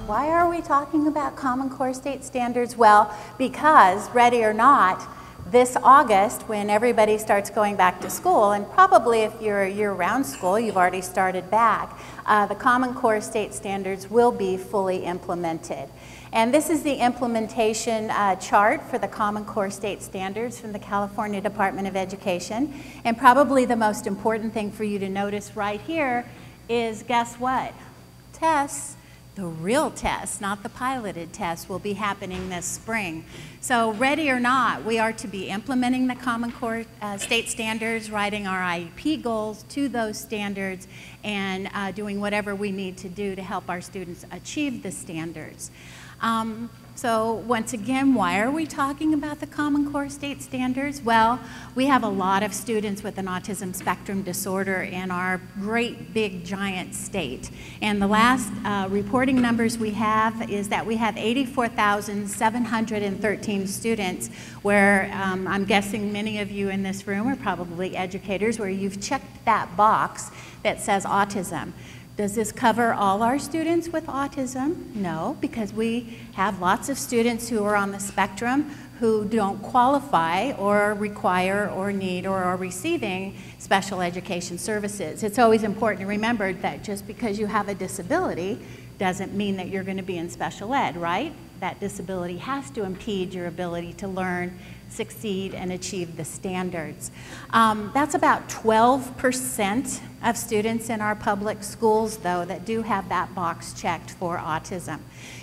Why are we talking about Common Core state standards? Well, because, ready or not, this August, when everybody starts going back to school, and probably if you're a year-round school, you've already started back, the Common Core state standards will be fully implemented. And this is the implementation chart for the Common Core state standards from the California Department of Education. And probably the most important thing for you to notice right here is, guess what? Tests. The real tests, not the piloted tests, will be happening this spring. So ready or not, we are to be implementing the Common Core state standards, writing our IEP goals to those standards, and doing whatever we need to do to help our students achieve the standards. So once again, why are we talking about the Common Core state standards? Well, we have a lot of students with an autism spectrum disorder in our great big giant state. And the last reporting numbers we have is that we have 84,713 students where I'm guessing many of you in this room are probably educators where you've checked that box that says autism. Does this cover all our students with autism? No, because we have lots of students who are on the spectrum who don't qualify or require or need or are receiving special education services. It's always important to remember that just because you have a disability doesn't mean that you're going to be in special ed, right? That disability has to impede your ability to learn, succeed, and achieve the standards. That's about 12% of students in our public schools, though, that do have that box checked for autism.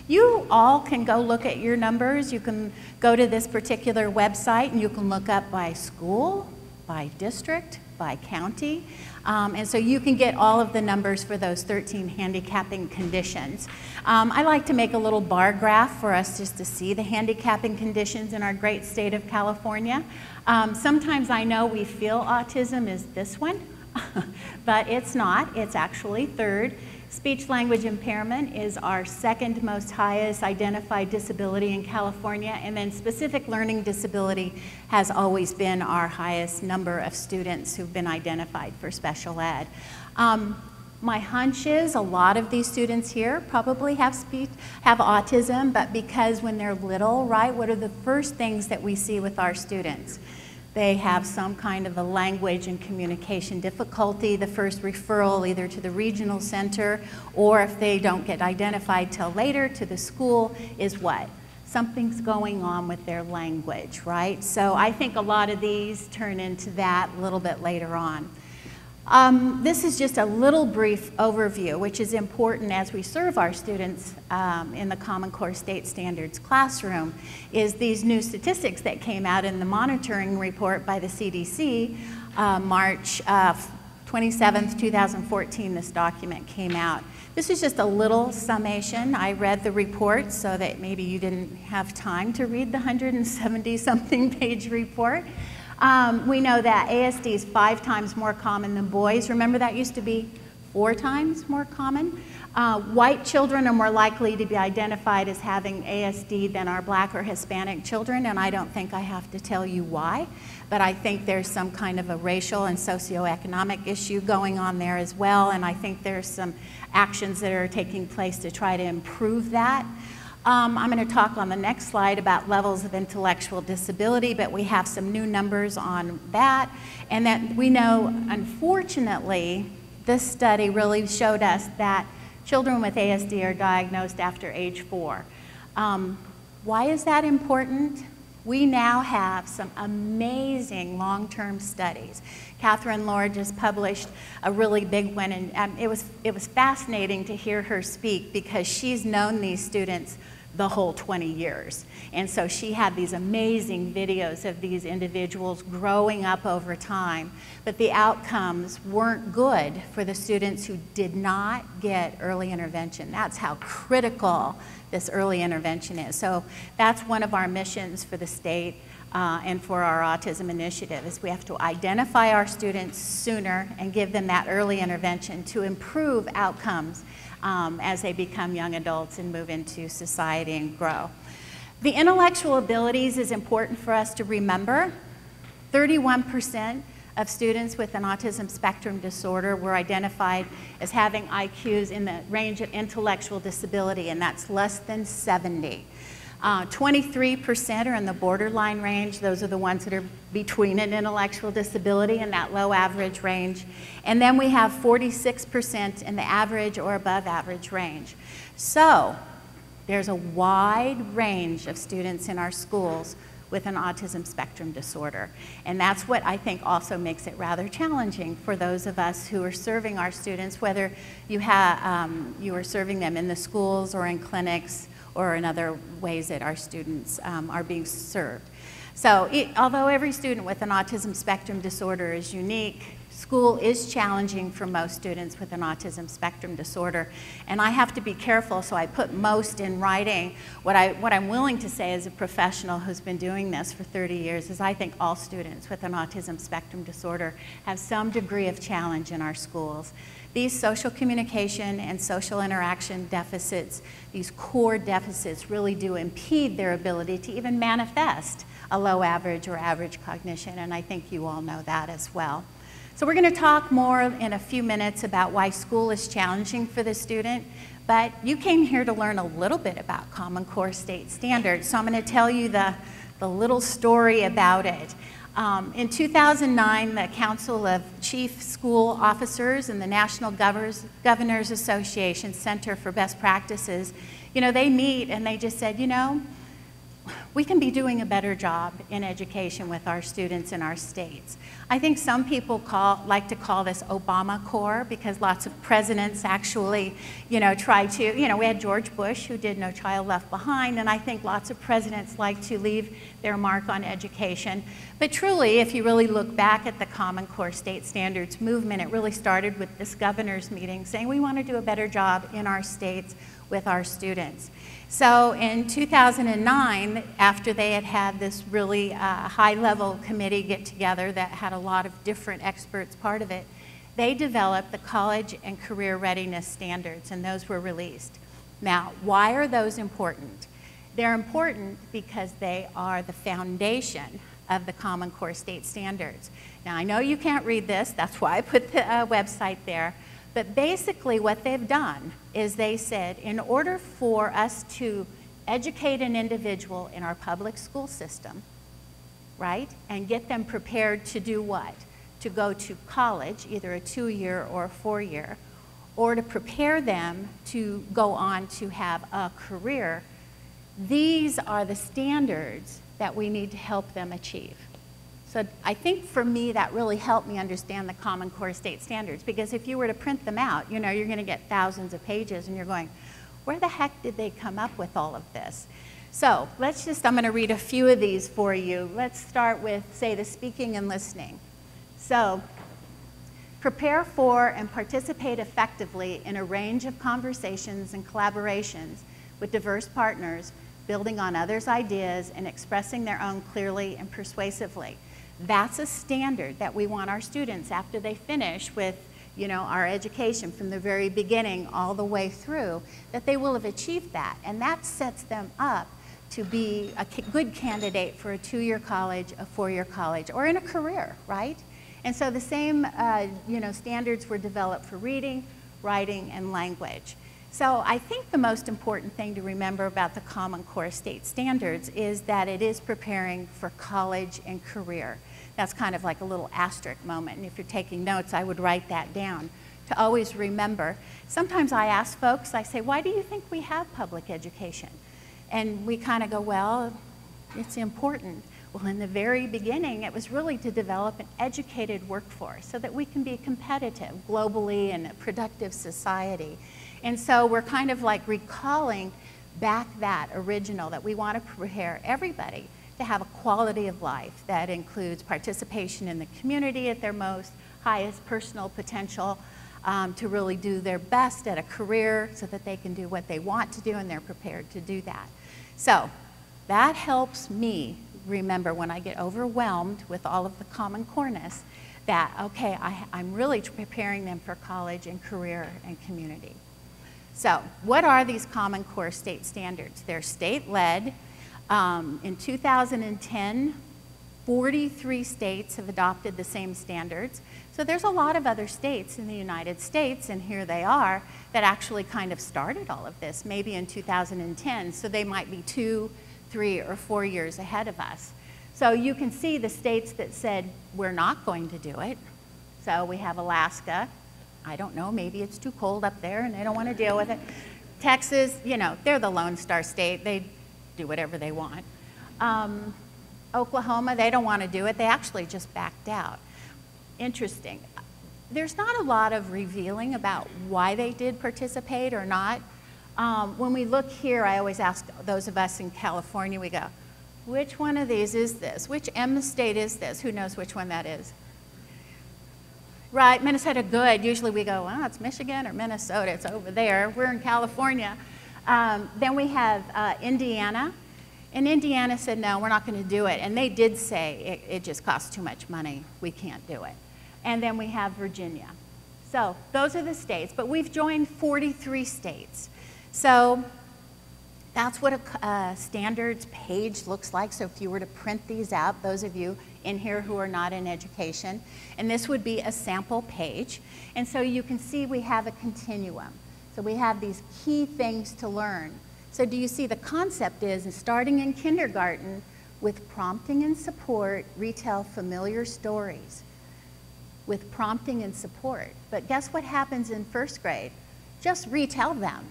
You all can go look at your numbers. You can go to this particular website and you can look up by school, by district, by county. And so you can get all of the numbers for those 13 handicapping conditions. I like to make a little bar graph for us just to see the handicapping conditions in our great state of California. Sometimes I know we feel autism is this one, but it's not. It's actually third. Speech language impairment is our second most highest identified disability in California, and then specific learning disability has always been our highest number of students who've been identified for special ed. My hunch is a lot of these students here probably have autism, but because when they're little, right, what are the first things that we see with our students? They have some kind of a language and communication difficulty. The first referral either to the regional center or if they don't get identified till later to the school is what? Something's going on with their language, right? So I think a lot of these turn into that a little bit later on. This is just a little brief overview, which is important as we serve our students in the Common Core State Standards classroom, is these new statistics that came out in the monitoring report by the CDC, March 27th, 2014, this document came out. This is just a little summation. I read the report so that maybe you didn't have time to read the 170-something page report. We know that ASD is 5 times more common than boys. Remember that used to be 4 times more common. White children are more likely to be identified as having ASD than our black or Hispanic children, and I don't think I have to tell you why, but I think there's some kind of a racial and socioeconomic issue going on there as well, and I think there's some actions that are taking place to try to improve that. I'm going to talk on the next slide about levels of intellectual disability, but we have some new numbers on that. And that we know, unfortunately, this study really showed us that children with ASD are diagnosed after age 4. Why is that important? We now have some amazing long-term studies. Catherine Lord just published a really big one, and it was fascinating to hear her speak because she's known these students the whole 20 years. And so she had these amazing videos of these individuals growing up over time, but the outcomes weren't good for the students who did not get early intervention. That's how critical this early intervention is. So that's one of our missions for the state and for our autism initiative is we have to identify our students sooner and give them that early intervention to improve outcomes as they become young adults and move into society and grow. The intellectual abilities is important for us to remember. 31% of students with an autism spectrum disorder were identified as having IQs in the range of intellectual disability, and that's less than 70. 23% are in the borderline range. Those are the ones that are between an intellectual disability and that low average range. And then we have 46% in the average or above average range. So there's a wide range of students in our schools with an autism spectrum disorder. And that's what I think also makes it rather challenging for those of us who are serving our students, whether you are serving them in the schools or in clinics or in other ways that our students are being served. So although every student with an autism spectrum disorder is unique, school is challenging for most students with an autism spectrum disorder. And I have to be careful, so I put most in writing. What I'm willing to say as a professional who's been doing this for 30 years is I think all students with an autism spectrum disorder have some degree of challenge in our schools. These social communication and social interaction deficits, these core deficits, really do impede their ability to even manifest a low average or average cognition, and I think you all know that as well. So we're going to talk more in a few minutes about why school is challenging for the student, but you came here to learn a little bit about Common Core State Standards, so I'm going to tell you the little story about it. In 2009, the Council of Chief School Officers and the National Governors Association Center for Best Practices, they meet and they just said, we can be doing a better job in education with our students in our states. I think some people like to call this Obama Core because lots of presidents actually, try to, we had George Bush who did No Child Left Behind, and I think lots of presidents like to leave their mark on education. But truly, if you really look back at the Common Core State Standards movement, it really started with this governor's meeting saying we want to do a better job in our states with our students. So in 2009, after they had this really high-level committee get together that had a lot of different experts part of it, they developed the College and Career Readiness Standards, and those were released. Now, why are those important? They're important because they are the foundation of the Common Core State Standards. Now, I know you can't read this, that's why I put the website there. But basically what they've done is they said, in order for us to educate an individual in our public school system, right, and get them prepared to do what? To go to college, either a 2-year or a 4-year, or to prepare them to go on to have a career, these are the standards that we need to help them achieve. So I think for me that really helped me understand the Common Core State Standards, because if you were to print them out, you're going to get thousands of pages and you're going, where the heck did they come up with all of this? So I'm going to read a few of these for you. Let's start with, say, the speaking and listening. So, prepare for and participate effectively in a range of conversations and collaborations with diverse partners, building on others' ideas and expressing their own clearly and persuasively. That's a standard that we want our students, after they finish with our education from the very beginning all the way through, that they will have achieved that. And that sets them up to be a good candidate for a 2-year college, a 4-year college, or in a career, right? And so the same standards were developed for reading, writing, and language. So I think the most important thing to remember about the Common Core State Standards is that it is preparing for college and career. That's kind of like a little asterisk moment, and if you're taking notes, I would write that down to always remember. Sometimes I ask folks, I say, why do you think we have public education? And we kind of go, well, it's important. Well, in the very beginning, it was really to develop an educated workforce so that we can be competitive globally in a productive society. And so we're kind of like recalling back that original, that we want to prepare everybody to have a quality of life that includes participation in the community at their most highest personal potential, to really do their best at a career so that they can do what they want to do and they're prepared to do that. So that helps me remember when I get overwhelmed with all of the Common Coreness that, okay, I'm really preparing them for college and career and community. So what are these Common Core State Standards? They're state-led. In 2010, 43 states have adopted the same standards. So there's a lot of other states in the United States, and here they are, that actually kind of started all of this, maybe in 2010. So they might be 2, 3, or 4 years ahead of us. So you can see the states that said, we're not going to do it. So we have Alaska. I don't know, maybe it's too cold up there and they don't want to deal with it. Texas, you know, they're the Lone Star State. They do whatever they want. Oklahoma, they don't want to do it. They actually just backed out. Interesting. There's not a lot of revealing about why they did participate or not. When we look here, I always ask those of us in California, we go, which one of these is this? Which M state is this? Who knows which one that is? Right, Minnesota, good. Usually we go, well, it's Michigan or Minnesota. It's over there. We're in California. Then we have Indiana. And Indiana said, no, we're not going to do it. And they did say, it just costs too much money. We can't do it. And then we have Virginia. So those are the states. But we've joined 43 states. So that's what a standards page looks like. So if you were to print these out, those of you in here who are not in education, and this would be a sample page. And so you can see we have a continuum. So we have these key things to learn. So do you see the concept is starting in kindergarten with prompting and support, retell familiar stories with prompting and support. But guess what happens in first grade? Just retell them.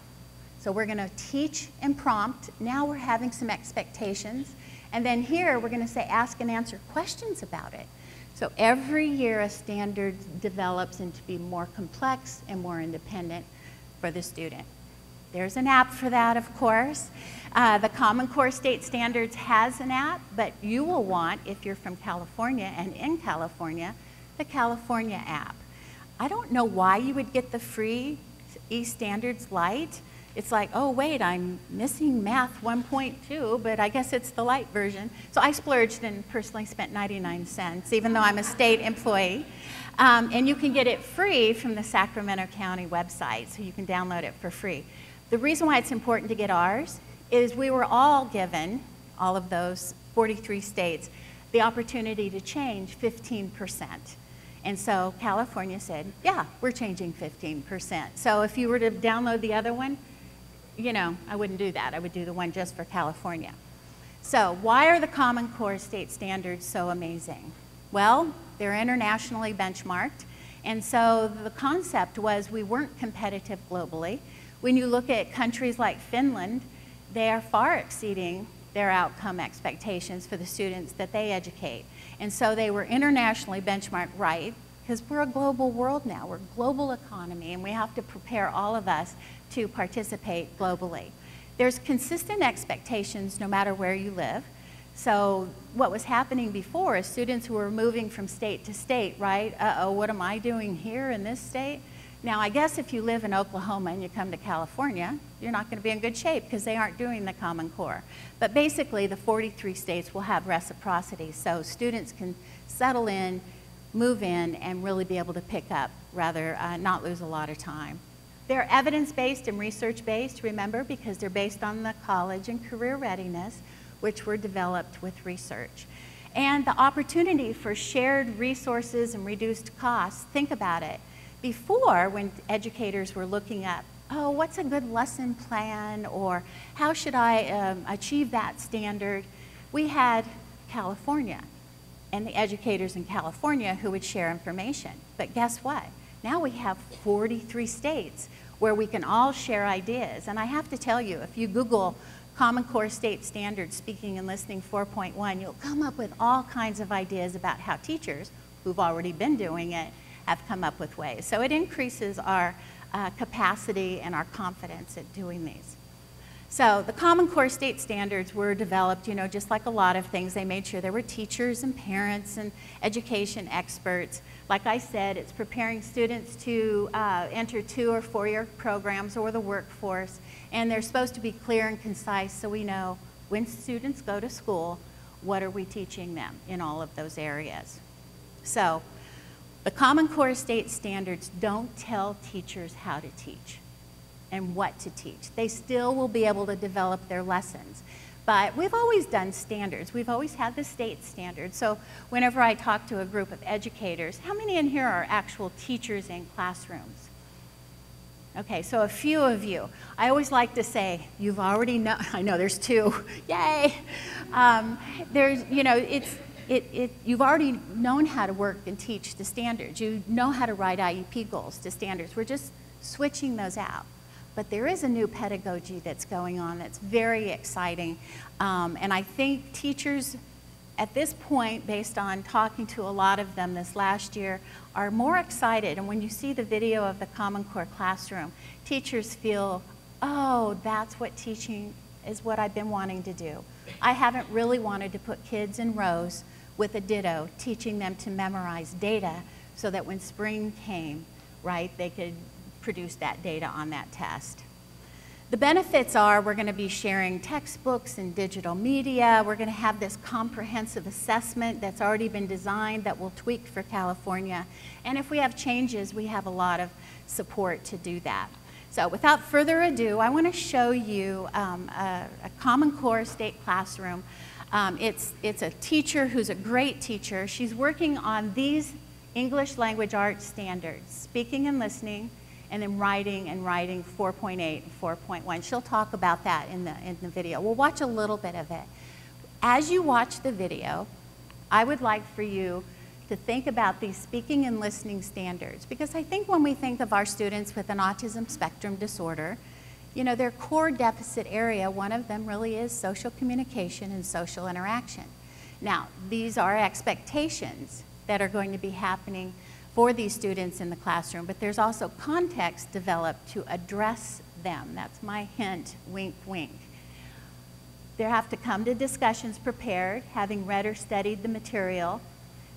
So we're going to teach and prompt. Now we're having some expectations. And then here we're going to say ask and answer questions about it. So every year a standard develops into be more complex and more independent for the student. There's an app for that, of course. The Common Core State Standards has an app, but you will want, if you're from California and in California, the California app. I don't know why you would get the free eStandards Lite. It's like, oh, wait, I'm missing Math 1.2, but I guess it's the light version. So I splurged and personally spent 99 cents, even though I'm a state employee. And you can get it free from the Sacramento County website, so you can download it for free. The reason why it's important to get ours is we were all given, all of those 43 states, the opportunity to change 15%. And so California said, yeah, we're changing 15%. So if you were to download the other one, you know, I wouldn't do that. I would do the one just for California. So why are the Common Core State Standards so amazing? Well, they're internationally benchmarked. And so the concept was we weren't competitive globally. When you look at countries like Finland, they are far exceeding their outcome expectations for the students that they educate. And so they were internationally benchmarked right, because we're a global world now. We're a global economy, and we have to prepare all of us to participate globally. There's consistent expectations no matter where you live. So what was happening before is students who were moving from state to state, right? Uh-oh, what am I doing here in this state? Now, I guess if you live in Oklahoma and you come to California, you're not going to be in good shape because they aren't doing the Common Core. But basically, the 43 states will have reciprocity, so students can settle in, move in, and really be able to pick up, rather not lose a lot of time. They're evidence-based and research-based, remember, because they're based on the college and career readiness, which were developed with research. And the opportunity for shared resources and reduced costs, think about it. Before, when educators were looking at, oh, what's a good lesson plan, or how should I achieve that standard, we had California and the educators in California who would share information. But guess what? Now we have 43 states where we can all share ideas. And I have to tell you, if you Google Common Core State Standards Speaking and Listening 4.1, you'll come up with all kinds of ideas about how teachers who've already been doing it have come up with ways. So it increases our capacity and our confidence at doing these. So the Common Core State Standards were developed, you know, just like a lot of things. They made sure there were teachers and parents and education experts. Like I said, it's preparing students to enter 2- or 4-year programs or the workforce. And they're supposed to be clear and concise so we know when students go to school, what are we teaching them in all of those areas. So the Common Core State Standards don't tell teachers how to teach and what to teach. They still will be able to develop their lessons. But we've always done standards. We've always had the state standards. So whenever I talk to a group of educators, how many in here are actual teachers in classrooms? Okay, so a few of you. I always like to say, you've already know, I know there's two, yay. There's, you know, you've already known how to work and teach the standards. You know how to write IEP goals to standards. We're just switching those out. But there is a new pedagogy that's going on that's very exciting. And I think teachers at this point, based on talking to a lot of them this last year, are more excited. And when you see the video of the Common Core classroom, teachers feel, oh, that's what teaching is, what I've been wanting to do. I haven't really wanted to put kids in rows with a ditto, teaching them to memorize data so that when spring came, right, they could produce that data on that test. The benefits are we're going to be sharing textbooks and digital media. We're going to have this comprehensive assessment that's already been designed that we'll tweak for California. And if we have changes, we have a lot of support to do that. So without further ado, I want to show you a Common Core state classroom. It's a teacher who's a great teacher. She's working on these English language arts standards, speaking and listening, and then writing 4.8 and 4.1. She'll talk about that in the video. We'll watch a little bit of it. As you watch the video, I would like for you to think about these speaking and listening standards, because I think when we think of our students with an autism spectrum disorder, you know, their core deficit area, one of them really is social communication and social interaction. Now, these are expectations that are going to be happening for these students in the classroom, but there's also context developed to address them. That's my hint, wink, wink. They have to come to discussions prepared, having read or studied the material.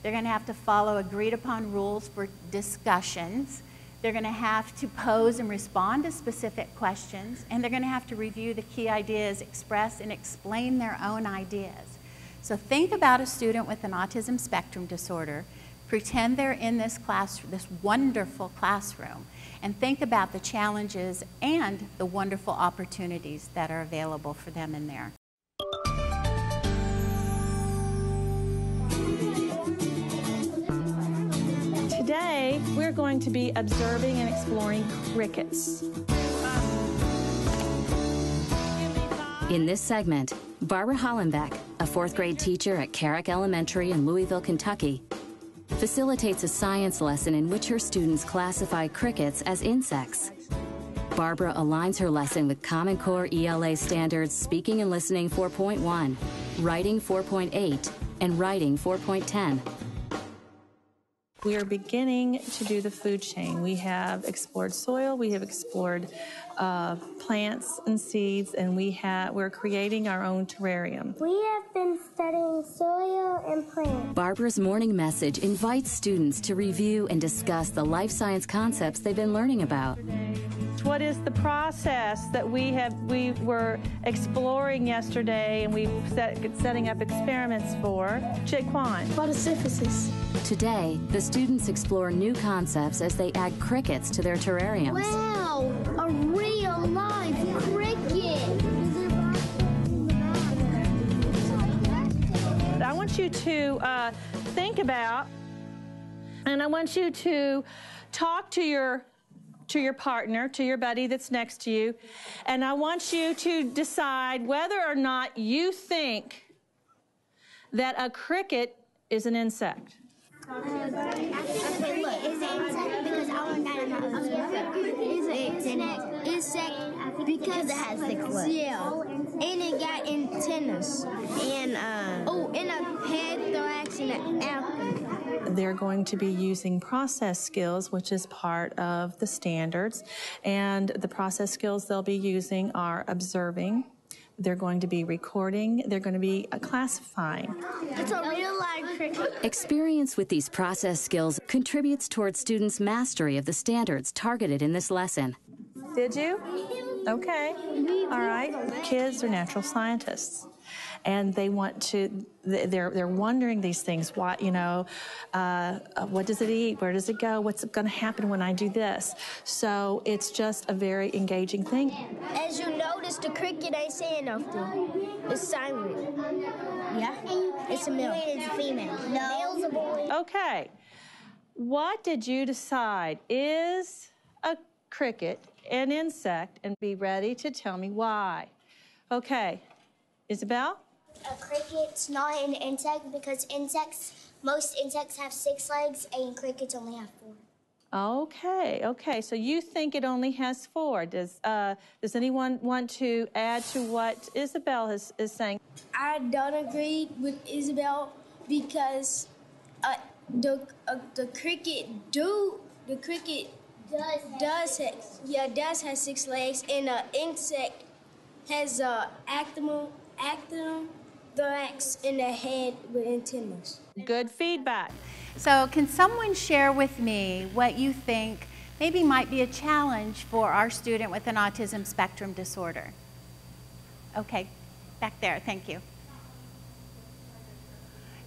They're going to have to follow agreed upon rules for discussions. They're going to have to pose and respond to specific questions, and they're going to have to review the key ideas, express and explain their own ideas. So think about a student with an autism spectrum disorder. Pretend they're in this wonderful classroom, and think about the challenges and the wonderful opportunities that are available for them in there. Today, we're going to be observing and exploring crickets. In this segment, Barbara Hollenbeck, a fourth grade teacher at Carrick Elementary in Louisville, Kentucky, facilitates a science lesson in which her students classify crickets as insects. Barbara aligns her lesson with Common Core ELA standards Speaking and Listening 4.1, Writing 4.8, and Writing 4.10. We are beginning to do the food chain. We have explored soil, we have explored plants and seeds, and we're creating our own terrarium. We have been studying soil and plants. Barbara's morning message invites students to review and discuss the life science concepts they've been learning about. What is the process that we were exploring yesterday and setting up experiments for? Jaquan. Photosynthesis. Today, the students explore new concepts as they add crickets to their terrariums. Wow, a real live cricket. I want you to think about, and I want you to talk to your partner, to your buddy that's next to you, and I want you to decide whether or not you think that a cricket is an insect. Okay, look, is it insect? Because I want that in my own. Is it insect? Because it has 6 legs. Yeah, and it got antennas. And and a head, thorax, and an abdomen. They're going to be using process skills, which is part of the standards. And the process skills they'll be using are observing. They're going to be recording. They're going to be classifying. It's a real live cricket. Experience with these process skills contributes towards students' mastery of the standards targeted in this lesson. Did you? Okay. All right. Kids are natural scientists. and they want to, they're wondering these things. Why, you know, what does it eat? Where does it go? What's going to happen when I do this? So it's just a very engaging thing. As you notice, the cricket ain't saying nothing. It's silent. Yeah? It's a male. It's a female. No. Male's a boy. Okay. What did you decide is a cricket an insect, and be ready to tell me why? Okay. Isabel? A cricket's not an insect because most insects have 6 legs and crickets only have 4. Okay. So you think it only has 4. Does anyone want to add to what Isabel is saying? I don't agree with Isabel because the cricket does have 6 legs, and an insect has thorax in the head with antennas. Good feedback. So can someone share with me what you think maybe might be a challenge for our student with an autism spectrum disorder? Okay, back there, thank you.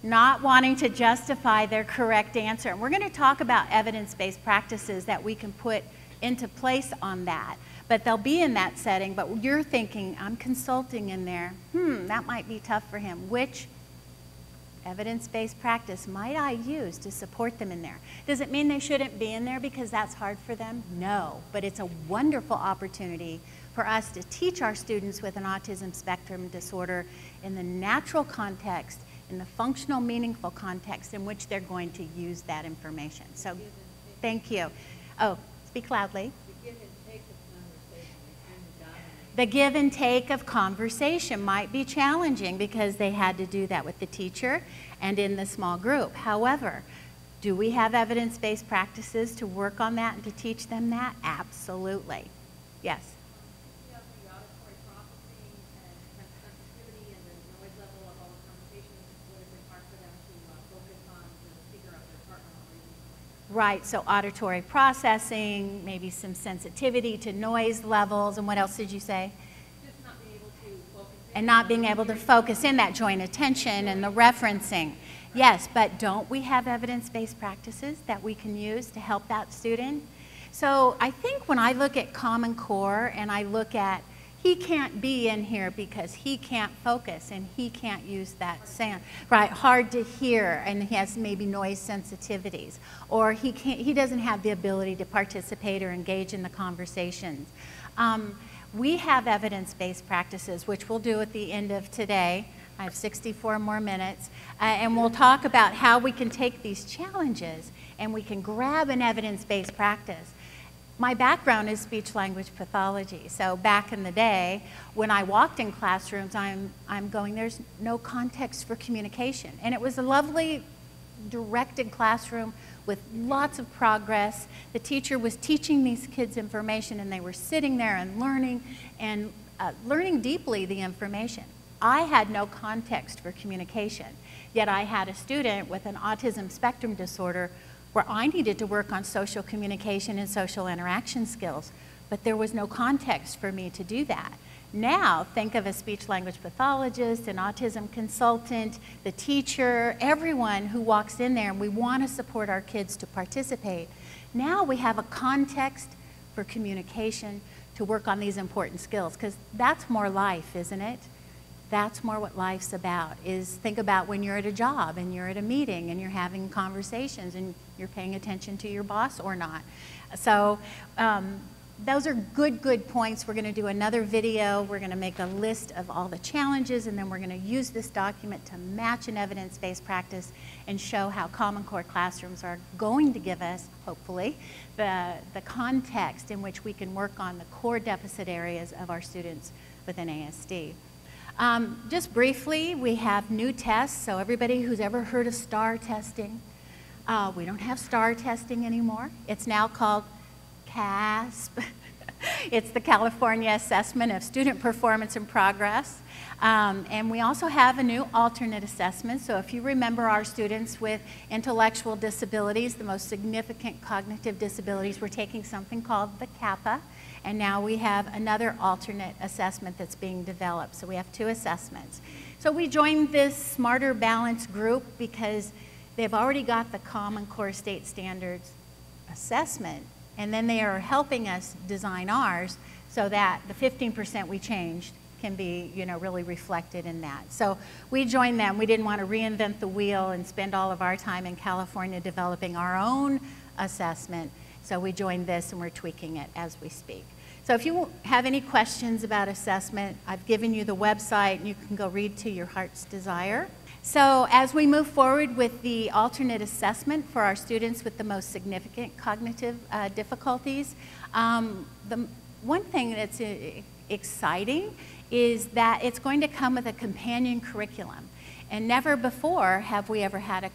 Not wanting to justify their correct answer. And we're going to talk about evidence-based practices that we can put into place on that. But they'll be in that setting, but you're thinking, I'm consulting in there. That might be tough for him. Which evidence-based practice might I use to support them in there? Does it mean they shouldn't be in there because that's hard for them? No, but it's a wonderful opportunity for us to teach our students with an autism spectrum disorder in the natural context, in the functional, meaningful context in which they're going to use that information. So, thank you. Oh, speak loudly. The give and take of conversation might be challenging because they had to do that with the teacher and in the small group. However, do we have evidence-based practices to work on that and to teach them that? Absolutely. Yes. Right, so auditory processing, maybe some sensitivity to noise levels, and what else did you say? Just not being able to focus in. And not being able to focus in, that joint attention and the referencing. Yes, but don't we have evidence-based practices that we can use to help that student? So I think when I look at Common Core and I look at he can't be in here because he can't focus and he can't use that sound, right? Hard to hear, and he has maybe noise sensitivities, or he doesn't have the ability to participate or engage in the conversations. We have evidence-based practices, which we'll do at the end of today. I have 64 more minutes, and we'll talk about how we can take these challenges and we can grab an evidence-based practice. My background is speech-language pathology, so back in the day, when I walked in classrooms, I'm going, there's no context for communication. And it was a lovely, directed classroom with lots of progress. The teacher was teaching these kids information, and they were sitting there and learning deeply the information. I had no context for communication, yet I had a student with an autism spectrum disorder where I needed to work on social communication and social interaction skills, but there was no context for me to do that. Now, think of a speech-language pathologist, an autism consultant, the teacher, everyone who walks in there, and we want to support our kids to participate. Now we have a context for communication to work on these important skills, because that's more life, isn't it? That's more what life's about, is think about when you're at a job and you're at a meeting and you're having conversations and you're paying attention to your boss or not. So those are good points. We're going to do another video. We're going to make a list of all the challenges, and then we're going to use this document to match an evidence-based practice and show how Common Core classrooms are going to give us, hopefully, the context in which we can work on the core deficit areas of our students with an ASD. Just briefly, we have new tests. So everybody who's ever heard of STAR testing, we don't have STAR testing anymore. It's now called CASP. It's the California Assessment of Student Performance and Progress. And we also have a new alternate assessment. So if you remember our students with intellectual disabilities, the most significant cognitive disabilities, we're taking something called the CAPA. And now we have another alternate assessment that's being developed. So we have 2 assessments. So we joined this Smarter Balance group because they've already got the Common Core State Standards assessment, and then they are helping us design ours so that the 15% we changed can be, you know, really reflected in that. So we joined them. We didn't want to reinvent the wheel and spend all of our time in California developing our own assessment. So we joined this and we're tweaking it as we speak. So if you have any questions about assessment, I've given you the website and you can go read to your heart's desire. So as we move forward with the alternate assessment for our students with the most significant cognitive difficulties, the one thing that's exciting is that it's going to come with a companion curriculum. And never before have we ever had a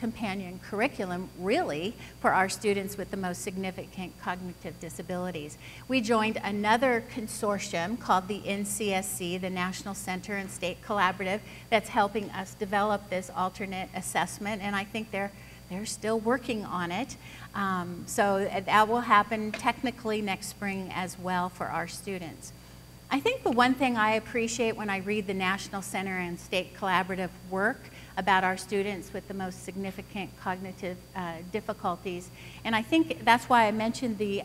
companion curriculum, really, for our students with the most significant cognitive disabilities. We joined another consortium called the NCSC, the National Center and State Collaborative, that's helping us develop this alternate assessment, and I think they're still working on it. So that will happen technically next spring as well for our students. I think the one thing I appreciate when I read the National Center and State Collaborative work about our students with the most significant cognitive difficulties, and I think that's why I mentioned the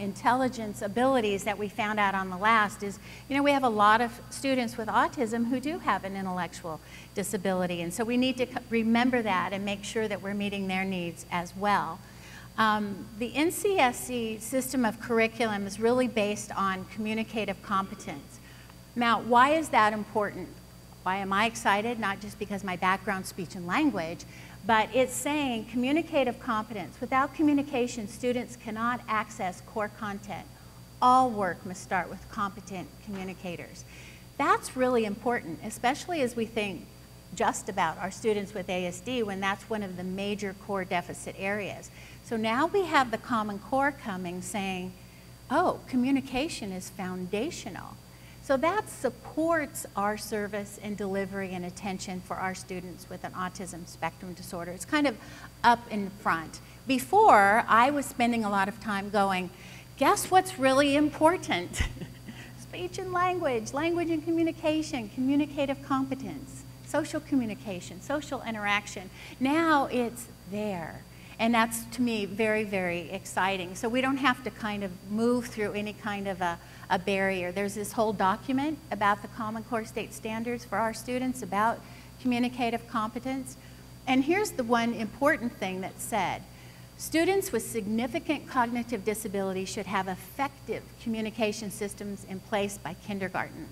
intelligence abilities that we found out on the last is, you know, we have a lot of students with autism who do have an intellectual disability, and so we need to remember that and make sure that we're meeting their needs as well. The NCSC system of curriculum is really based on communicative competence. Now, why is that important? Why am I excited? Not just because my background's speech and language, but it's saying communicative competence. Without communication, students cannot access core content. All work must start with competent communicators. That's really important, especially as we think just about our students with ASD when that's one of the major core deficit areas. So now we have the Common Core coming saying, oh, communication is foundational. So that supports our service and delivery and attention for our students with an autism spectrum disorder. It's kind of up in front. Before, I was spending a lot of time going, guess what's really important? Speech and language, language and communication, communicative competence, social communication, social interaction. Now it's there. And that's, to me, very, very exciting. So we don't have to kind of move through any kind of a barrier. There's this whole document about the Common Core State Standards for our students about communicative competence. And here's the one important thing that's said. Students with significant cognitive disability should have effective communication systems in place by kindergarten.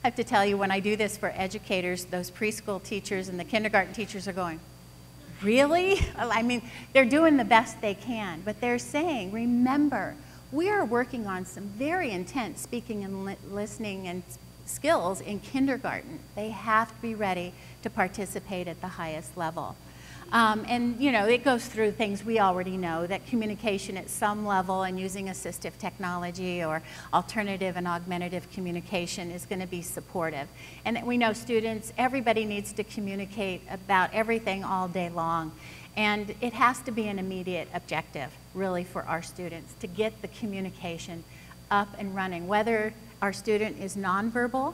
I have to tell you, when I do this for educators, those preschool teachers and the kindergarten teachers are going, really? I mean, they're doing the best they can, but they're saying, remember, we are working on some very intense speaking and listening and skills in kindergarten. They have to be ready to participate at the highest level. And, you know, it goes through things we already know, that communication at some level and using assistive technology or alternative and augmentative communication is going to be supportive. And we know students, everybody needs to communicate about everything all day long. And it has to be an immediate objective, really, for our students to get the communication up and running, whether our student is nonverbal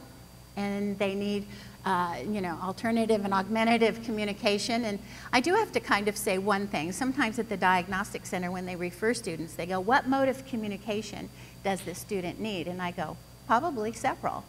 and they need you know, alternative and augmentative communication. And I do have to kind of say one thing. Sometimes at the Diagnostic Center, when they refer students, they go, what mode of communication does this student need? And I go, probably several,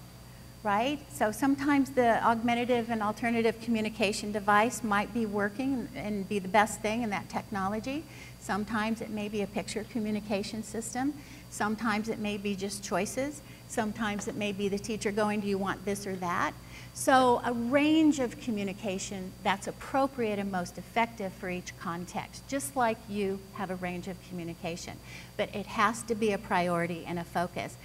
right? So sometimes the augmentative and alternative communication device might be working and be the best thing in that technology. Sometimes it may be a picture communication system. Sometimes it may be just choices. Sometimes it may be the teacher going, do you want this or that? So a range of communication that's appropriate and most effective for each context, just like you have a range of communication. But it has to be a priority and a focus.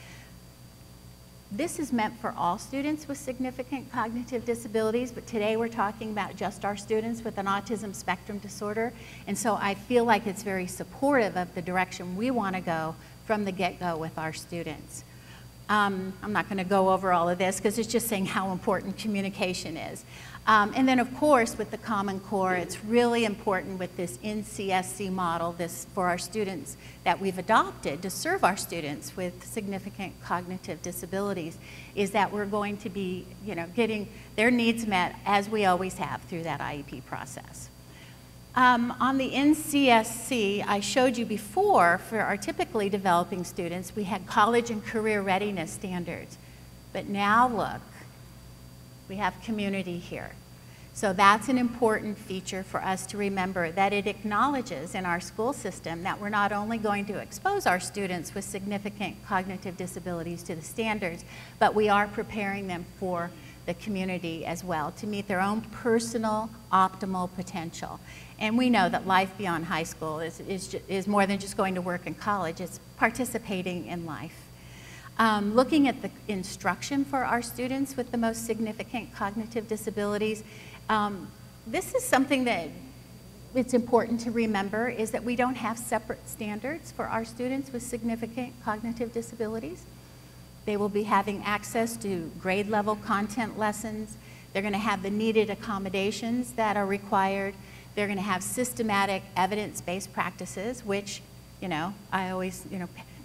This is meant for all students with significant cognitive disabilities, but today we're talking about just our students with an autism spectrum disorder. And so I feel like it's very supportive of the direction we want to go from the get-go with our students. I'm not going to go over all of this because it's just saying how important communication is. And then, of course, with the Common Core, it's really important with this NCSC model, this for our students that we've adopted to serve our students with significant cognitive disabilities, is that we're going to be, getting their needs met as we always have through that IEP process. On the NCSC, I showed you before, for our typically developing students, we had college and career readiness standards. But now look, we have community here. So that's an important feature for us to remember, that it acknowledges in our school system that we're not only going to expose our students with significant cognitive disabilities to the standards, but we are preparing them for the community as well to meet their own personal optimal potential. And we know that life beyond high school is more than just going to work in college, it's participating in life. Looking at the instruction for our students with the most significant cognitive disabilities, this is something that it's important to remember, is that we don't have separate standards for our students with significant cognitive disabilities. They will be having access to grade level content lessons. They're going to have the needed accommodations that are required. They're going to have systematic evidence-based practices, which, I always,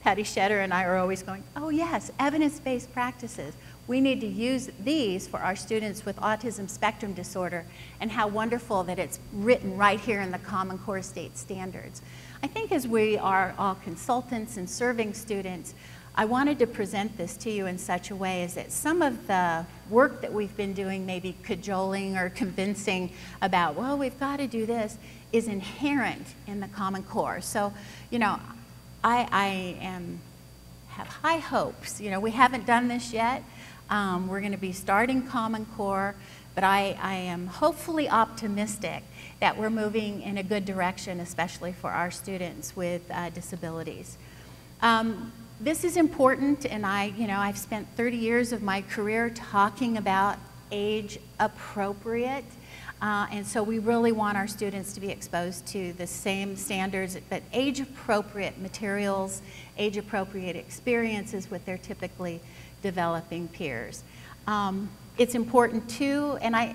Patty Shetter and I are always going, oh yes, evidence-based practices. We need to use these for our students with autism spectrum disorder, and how wonderful that it's written right here in the Common Core state standards. I think as we are all consultants and serving students, I wanted to present this to you in such a way as that some of the work that we've been doing, maybe cajoling or convincing about, well, we've got to do this, is inherent in the Common Core. So, I have high hopes. We haven't done this yet. We're going to be starting Common Core, but I am hopefully optimistic that we're moving in a good direction, especially for our students with disabilities. This is important, and I've spent 30 years of my career talking about age appropriate. And so we really want our students to be exposed to the same standards, but age-appropriate materials, age-appropriate experiences with their typically developing peers. It's important too, and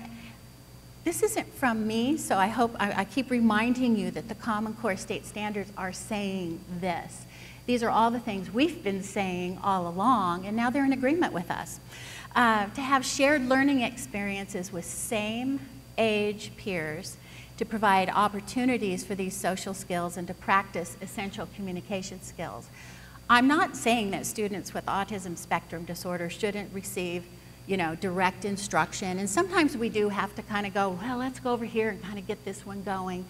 this isn't from me, so I hope I keep reminding you that the Common Core state standards are saying this. These are all the things we've been saying all along, and now they're in agreement with us. To have shared learning experiences with same age peers, to provide opportunities for these social skills and to practice essential communication skills. I'm not saying that students with autism spectrum disorder shouldn't receive, direct instruction, and sometimes we do have to kind of go, well, let's go over here and kind of get this one going.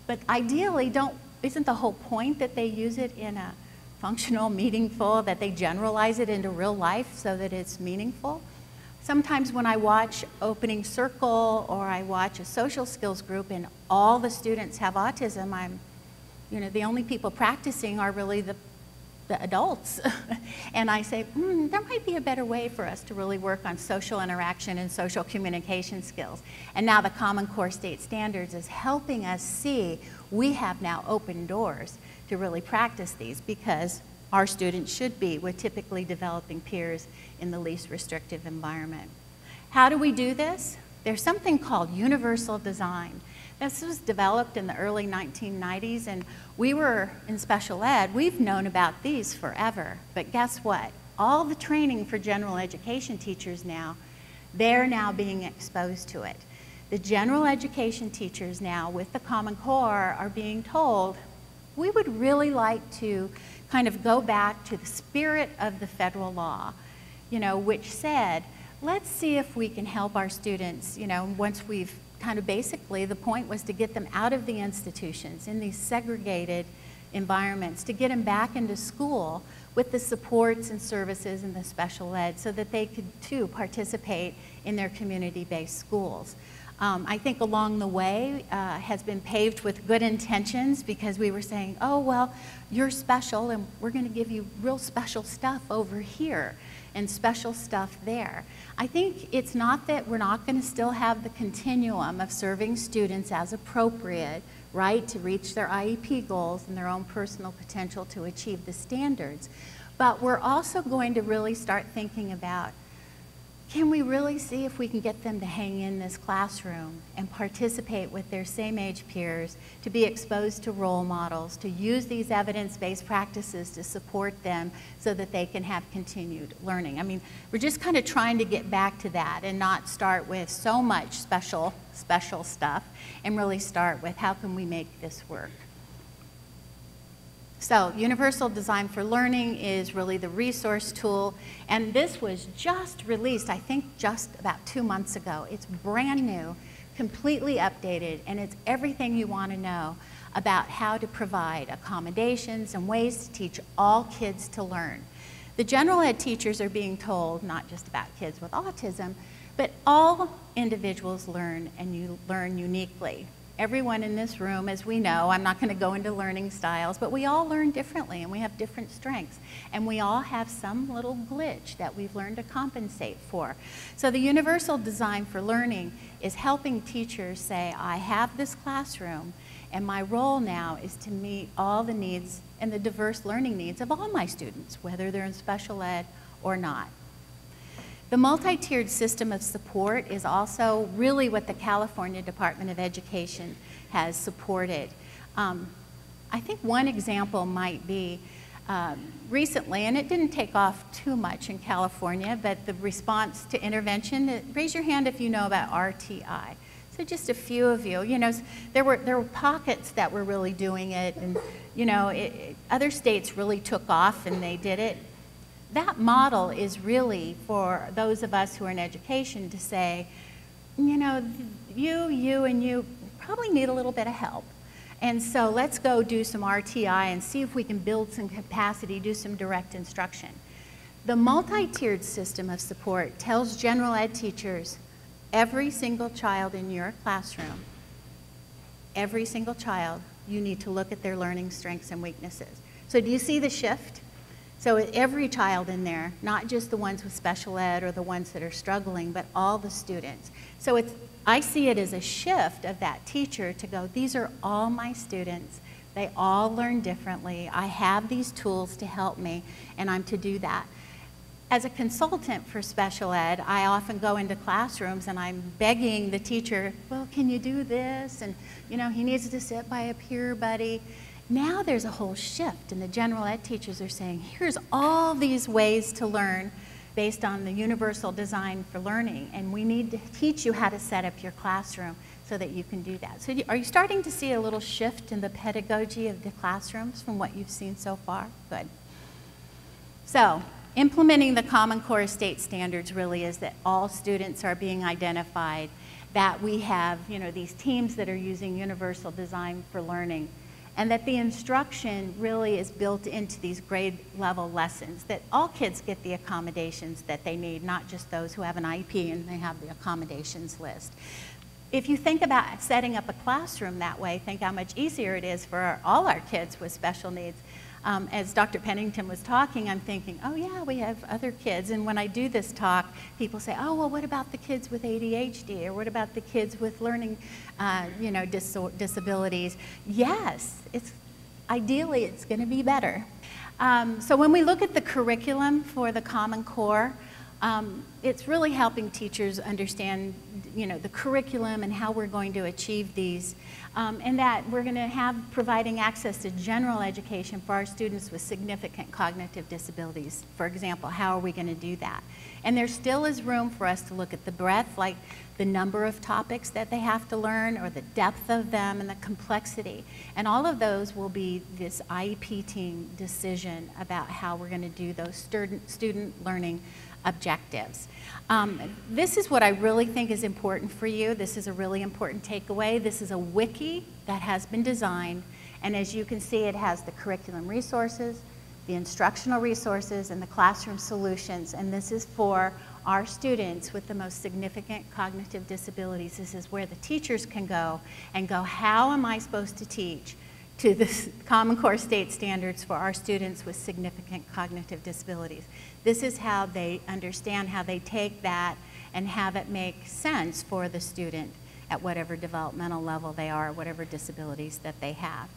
But ideally, isn't the whole point that they use it in a functional, meaningful, that they generalize it into real life so that it's meaningful? Sometimes when I watch Opening Circle or I watch a social skills group and all the students have autism, the only people practicing are really the adults. And I say, there might be a better way for us to really work on social interaction and social communication skills. And now the Common Core state standards is helping us see we have now open doors to really practice these, because our students should be with typically developing peers in the least restrictive environment. How do we do this? There's something called universal design. This was developed in the early 1990s, and we were in special ed. We've known about these forever, but guess what? All the training for general education teachers now, they're now being exposed to it. The general education teachers now with the Common Core are being told, we would really like to kind of go back to the spirit of the federal law, which said, let's see if we can help our students, once we've kind of basically, the point was to get them out of the institutions in these segregated environments, to get them back into school with the supports and services and the special ed so that they could too participate in their community-based schools. I think along the way has been paved with good intentions, because we were saying, oh, well, you're special and we're going to give you real special stuff over here and special stuff there. I think it's not that we're not going to still have the continuum of serving students as appropriate right, to reach their IEP goals and their own personal potential to achieve the standards. But we're also going to really start thinking about, can we really see if we can get them to hang in this classroom and participate with their same age peers, to be exposed to role models, to use these evidence-based practices to support them so that they can have continued learning. I mean, we're just kind of trying to get back to that and not start with so much special stuff, and really start with how can we make this work. So Universal Design for Learning is really the resource tool, and this was just released, I think, just about 2 months ago. It's brand new, completely updated, and it's everything you want to know about how to provide accommodations and ways to teach all kids to learn. The general ed teachers are being told, not just about kids with autism, but all individuals learn, and you learn uniquely. Everyone in this room, as we know, I'm not going to go into learning styles, but we all learn differently and we have different strengths. And we all have some little glitch that we've learned to compensate for. So the Universal Design for Learning is helping teachers say, I have this classroom and my role now is to meet all the needs and the diverse learning needs of all my students, whether they're in special ed or not. The multi-tiered system of support is also really what the California Department of Education has supported. I think one example might be recently, and it didn't take off too much in California, but the response to intervention, raise your hand if you know about RTI. So just a few of you, there were pockets that were really doing it, and other states really took off and they did it. That model is really for those of us who are in education to say, you and you probably need a little bit of help. And so let's go do some RTI and see if we can build some capacity, do some direct instruction. The multi-tiered system of support tells general ed teachers, every single child in your classroom, every single child, you need to look at their learning strengths and weaknesses. So do you see the shift? So every child in there, not just the ones with special ed or the ones that are struggling, but all the students. So I see it as a shift of that teacher to go, these are all my students. They all learn differently. I have these tools to help me, and I'm to do that. As a consultant for special ed, I often go into classrooms and I'm begging the teacher, well, can you do this? And he needs to sit by a peer buddy. Now there's a whole shift, and the general ed teachers are saying, here's all these ways to learn based on the Universal Design for Learning, and we need to teach you how to set up your classroom so that you can do that. So are you starting to see a little shift in the pedagogy of the classrooms from what you've seen so far? Good. So implementing the Common Core state standards really is that all students are being identified, that we have these teams that are using Universal Design for Learning, and that the instruction really is built into these grade level lessons, that all kids get the accommodations that they need, not just those who have an IEP and they have the accommodations list. If you think about setting up a classroom that way, think how much easier it is for all our kids with special needs. As Dr. Pennington was talking, I'm thinking, oh yeah, we have other kids. And when I do this talk, people say, oh, well, what about the kids with ADHD? Or what about the kids with learning, disabilities? Yes, ideally it's going to be better. So when we look at the curriculum for the Common Core, it's really helping teachers understand, the curriculum and how we're going to achieve these, and that we're going to have providing access to general education for our students with significant cognitive disabilities. For example, how are we going to do that? And there still is room for us to look at the breadth, like the number of topics that they have to learn, or the depth of them, and the complexity. And all of those will be this IEP team decision about how we're going to do those student learning objectives. This is what I really think is important for you. This is a really important takeaway. This is a wiki that has been designed, and as you can see, it has the curriculum resources, the instructional resources, and the classroom solutions, and this is for our students with the most significant cognitive disabilities. This is where the teachers can go and go, how am I supposed to teach to the Common Core state standards for our students with significant cognitive disabilities? This is how they understand, how they take that and have it make sense for the student at whatever developmental level they are, whatever disabilities that they have.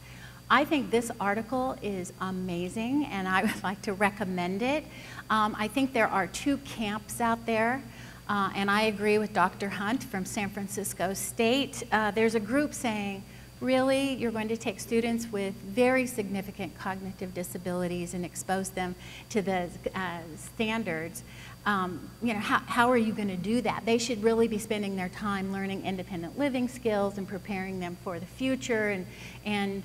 I think this article is amazing, and I would like to recommend it. I think there are two camps out there, and I agree with Dr. Hunt from San Francisco State. There's a group saying, really, you're going to take students with very significant cognitive disabilities and expose them to the standards. You know, how are you going to do that? They should really be spending their time learning independent living skills and preparing them for the future. And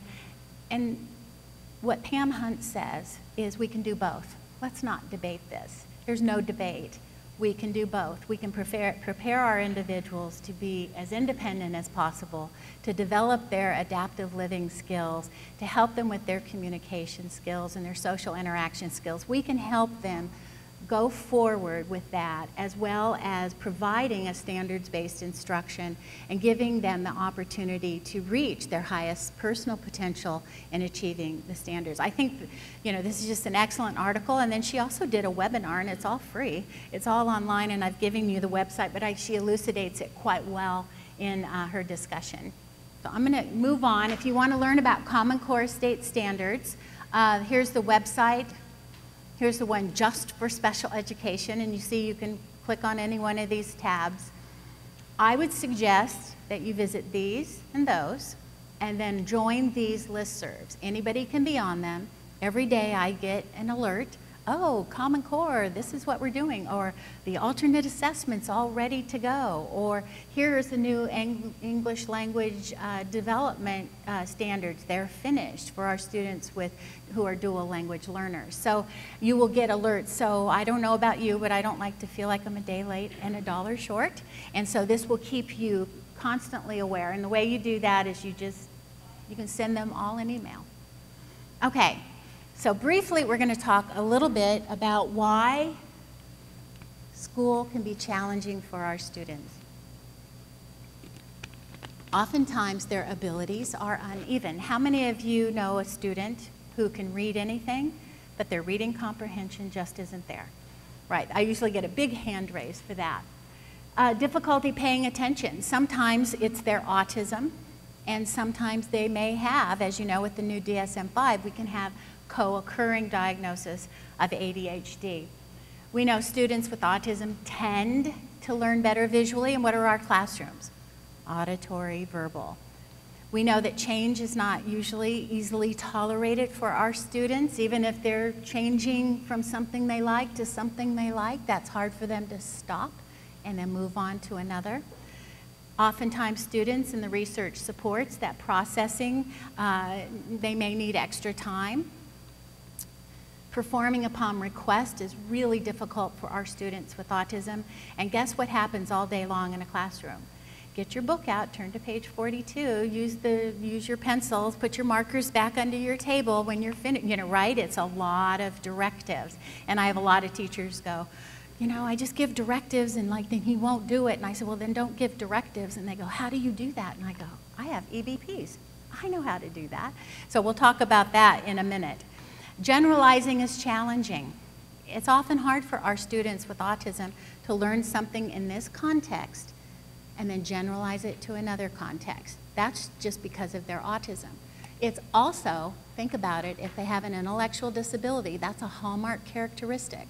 what Pam Hunt says is we can do both. Let's not debate this. There's no debate. We can do both. We can prepare our individuals to be as independent as possible, to develop their adaptive living skills, to help them with their communication skills and their social interaction skills. We can help them go forward with that, as well as providing a standards-based instruction and giving them the opportunity to reach their highest personal potential in achieving the standards. I think, you know, this is just an excellent article, and then she also did a webinar, and it's all free. It's all online, and I've given you the website, but she elucidates it quite well in her discussion. So I'm going to move on. If you want to learn about Common Core state standards, here's the website. Here's the one just for special education, and you see you can click on any one of these tabs. I would suggest that you visit these and those, and then join these listservs. Anybody can be on them. Every day I get an alert, oh, Common Core, this is what we're doing, or the alternate assessment's all ready to go, or here's the new English language development standards. They're finished for our students who are dual language learners. So you will get alerts. So I don't know about you, but I don't like to feel like I'm a day late and $1 short. And so this will keep you constantly aware. And the way you do that is you can send them all an email. Okay. So briefly, we're going to talk a little bit about why school can be challenging for our students. Oftentimes, their abilities are uneven. How many of you know a student who can read anything, but their reading comprehension just isn't there? Right, I usually get a big hand raise for that. Difficulty paying attention. Sometimes it's their autism, and sometimes they may have, as you know with the new DSM-5, we can have co-occurring diagnosis of ADHD. We know students with autism tend to learn better visually, and what are our classrooms? Auditory, verbal. We know that change is not usually easily tolerated for our students, even if they're changing from something they like to something they like. That's hard for them to stop and then move on to another. Oftentimes students, and the research supports that processing, they may need extra time. Performing upon request is really difficult for our students with autism. And guess what happens all day long in a classroom? Get your book out, turn to page 42, use your pencils, put your markers back under your table when you're finished, you know, right? It's a lot of directives. And I have a lot of teachers go, you know, I just give directives and like then he won't do it. And I said, well, then don't give directives. And they go, how do you do that? And I go, I have EBPs. I know how to do that. So we'll talk about that in a minute. Generalizing is challenging. It's often hard for our students with autism to learn something in this context and then generalize it to another context. That's just because of their autism. It's also, think about it, if they have an intellectual disability, that's a hallmark characteristic.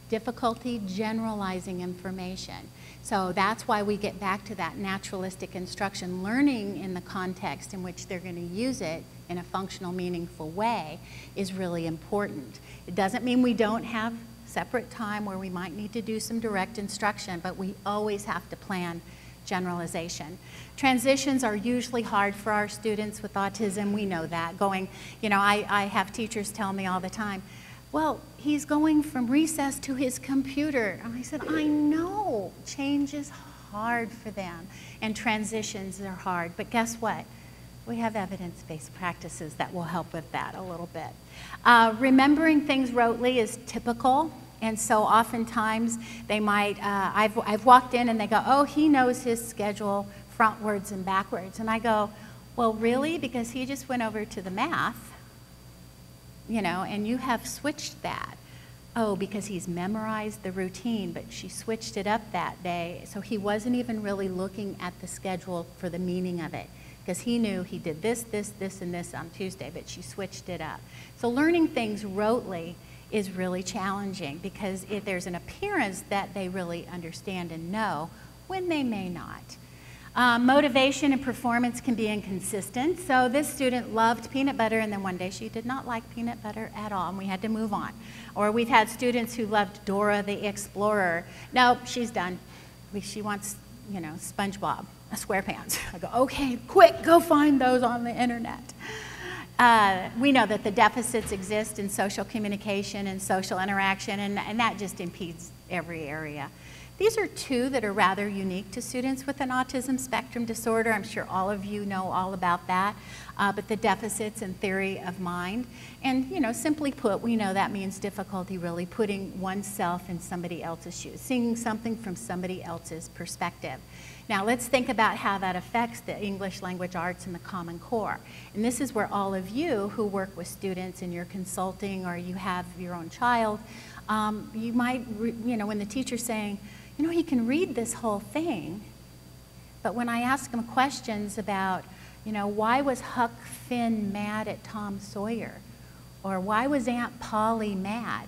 Difficulty generalizing information. So that's why we get back to that naturalistic instruction. Learning in the context in which they're going to use it in a functional, meaningful way is really important. It doesn't mean we don't have separate time where we might need to do some direct instruction, but we always have to plan generalization. Transitions are usually hard for our students with autism. We know that. Going, you know, I have teachers tell me all the time, well, he's going from recess to his computer. And I said, I know, change is hard for them, and transitions are hard, but guess what? We have evidence-based practices that will help with that a little bit. Remembering things rotely is typical, and so oftentimes they might, I've walked in and they go, oh, he knows his schedule frontwards and backwards. And I go, well, really? Because he just went over to the math, you know, and you have switched that. oh, because he's memorized the routine, but she switched it up that day, so he wasn't even really looking at the schedule for the meaning of it, because he knew he did this, this, this, and this on Tuesday, but she switched it up. So learning things rotely is really challenging, because there's an appearance that they really understand and know when they may not. Motivation and performance can be inconsistent. So this student loved peanut butter, and then one day she did not like peanut butter at all, and we had to move on. Or we've had students who loved Dora the Explorer. Nope, she's done. She wants, you know, SpongeBob, SquarePants. I go, okay, quick, go find those on the internet. We know that the deficits exist in social communication and social interaction, and that just impedes every area. These are two that are rather unique to students with an autism spectrum disorder. I'm sure all of you know all about that, but the deficits in theory of mind. And, you know, simply put, we know that means difficulty really putting oneself in somebody else's shoes, seeing something from somebody else's perspective. Now, let's think about how that affects the English language arts and the Common Core. And this is where all of you who work with students and you're consulting or you have your own child, you might, you know, when the teacher's saying, you know, he can read this whole thing, but when I ask him questions about, you know, why was Huck Finn mad at Tom Sawyer? Or why was Aunt Polly mad,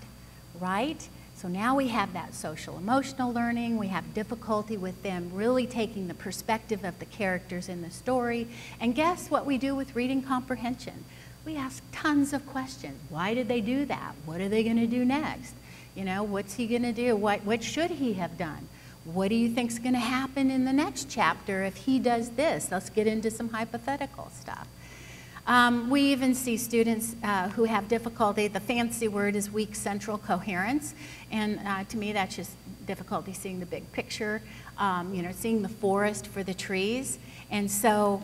right? So now we have that social emotional learning, we have difficulty with them really taking the perspective of the characters in the story, and guess what we do with reading comprehension? We ask tons of questions. Why did they do that? What are they gonna do next? You know, what's he going to do? What should he have done? What do you think is going to happen in the next chapter if he does this? Let's get into some hypothetical stuff. We even see students who have difficulty. The fancy word is weak central coherence. And to me, that's just difficulty seeing the big picture, you know, seeing the forest for the trees. And so,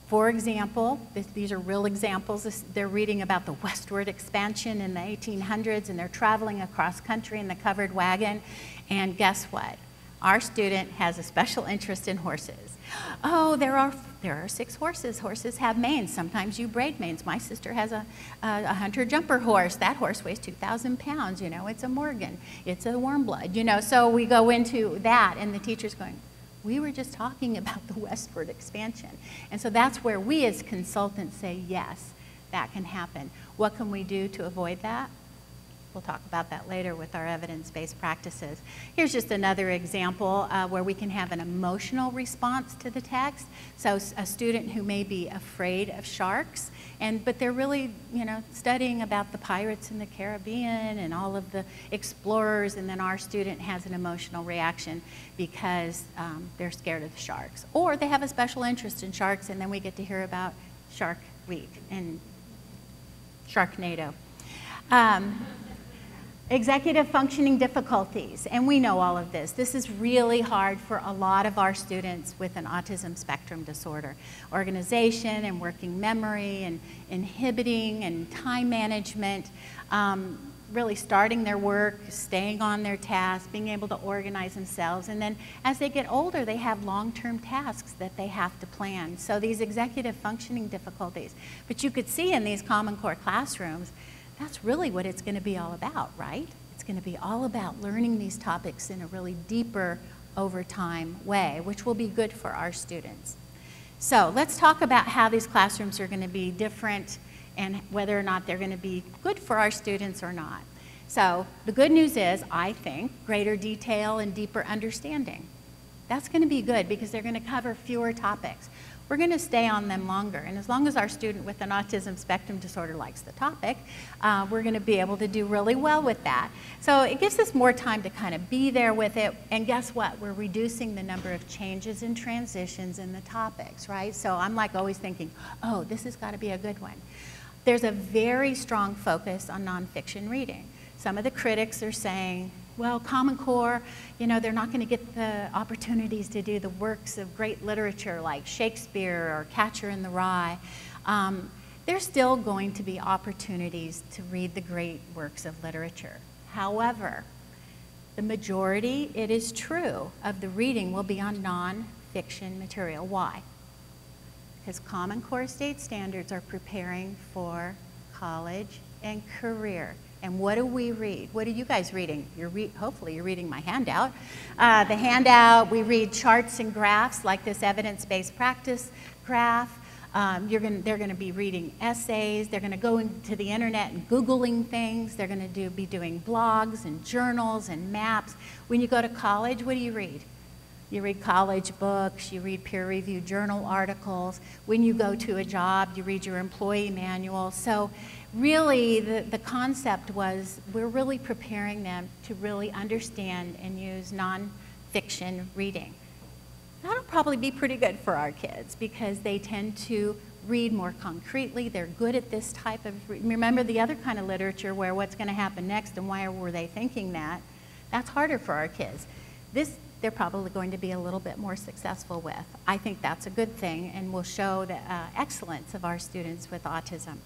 for example, these are real examples. They're reading about the westward expansion in the 1800s, and they're traveling across country in the covered wagon. And guess what? Our student has a special interest in horses. Oh, there are 6 horses. Horses have manes. Sometimes you braid manes. My sister has a hunter jumper horse. That horse weighs 2,000 pounds. You know, it's a Morgan. It's a warm blood. You know, so we go into that, and the teacher's going, we were just talking about the westward expansion. And so that's where we as consultants say, yes, that can happen. What can we do to avoid that? We'll talk about that later with our evidence-based practices. Here's just another example where we can have an emotional response to the text. So a student who may be afraid of sharks, but they're really, you know, studying about the pirates in the Caribbean and all of the explorers, and then our student has an emotional reaction because they're scared of the sharks. Or they have a special interest in sharks, and then we get to hear about Shark Week and Sharknado. Executive functioning difficulties, and we know all of this. This is really hard for a lot of our students with an autism spectrum disorder. Organization and working memory and inhibiting and time management, really starting their work, staying on their tasks, being able to organize themselves, and then as they get older, they have long-term tasks that they have to plan. So these executive functioning difficulties. But you could see in these Common Core classrooms, that's really what it's going to be all about, right? It's going to be all about learning these topics in a really deeper, over time way, which will be good for our students. So let's talk about how these classrooms are going to be different and whether or not they're going to be good for our students or not. So the good news is, I think, greater detail and deeper understanding. That's going to be good because they're going to cover fewer topics. We're going to stay on them longer, and as long as our student with an autism spectrum disorder likes the topic, we're going to be able to do really well with that. So it gives us more time to kind of be there with it, and guess what? We're reducing the number of changes and transitions in the topics, right? So I'm like always thinking, oh, this has got to be a good one. There's a very strong focus on nonfiction reading. Some of the critics are saying, well, Common Core, you know, they're not going to get the opportunities to do the works of great literature like Shakespeare or Catcher in the Rye. There's still going to be opportunities to read the great works of literature. However, the majority, it is true, of the reading will be on nonfiction material. Why? Because Common Core state standards are preparing for college and career. And what do we read? What are you guys reading? Hopefully you're reading my handout. The handout, we read charts and graphs like this evidence-based practice graph. They're going to be reading essays. They're going to go into the internet and Googling things. They're going to be doing blogs and journals and maps. When you go to college, what do you read? You read college books, you read peer-reviewed journal articles. When you go to a job, you read your employee manual. So really, the concept was we're really preparing them to really understand and use nonfiction reading. That'll probably be pretty good for our kids because they tend to read more concretely. They're good at this type of, remember the other kind of literature where what's going to happen next and why were they thinking that? That's harder for our kids. This, they're probably going to be a little bit more successful with. I think that's a good thing and will show the excellence of our students with autism.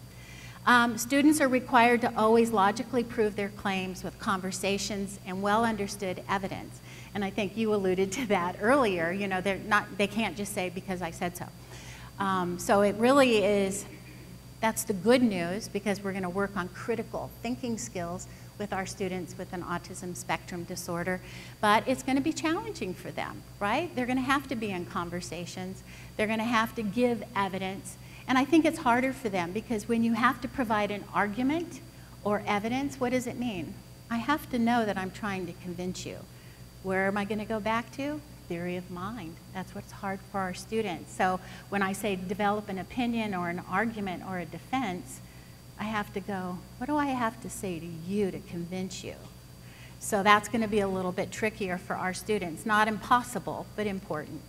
Students are required to always logically prove their claims with conversations and well-understood evidence. And I think you alluded to that earlier. You know, they can't just say because I said so. So it really is, that's the good news because we're going to work on critical thinking skills with our students with an autism spectrum disorder. But it's going to be challenging for them, right? They're going to have to be in conversations. They're going to have to give evidence. And I think it's harder for them because when you have to provide an argument or evidence, what does it mean? I have to know that I'm trying to convince you. Where am I going to go back to? Theory of mind. That's what's hard for our students. So when I say develop an opinion or an argument or a defense, I have to go, what do I have to say to you to convince you? So that's going to be a little bit trickier for our students. Not impossible, but important.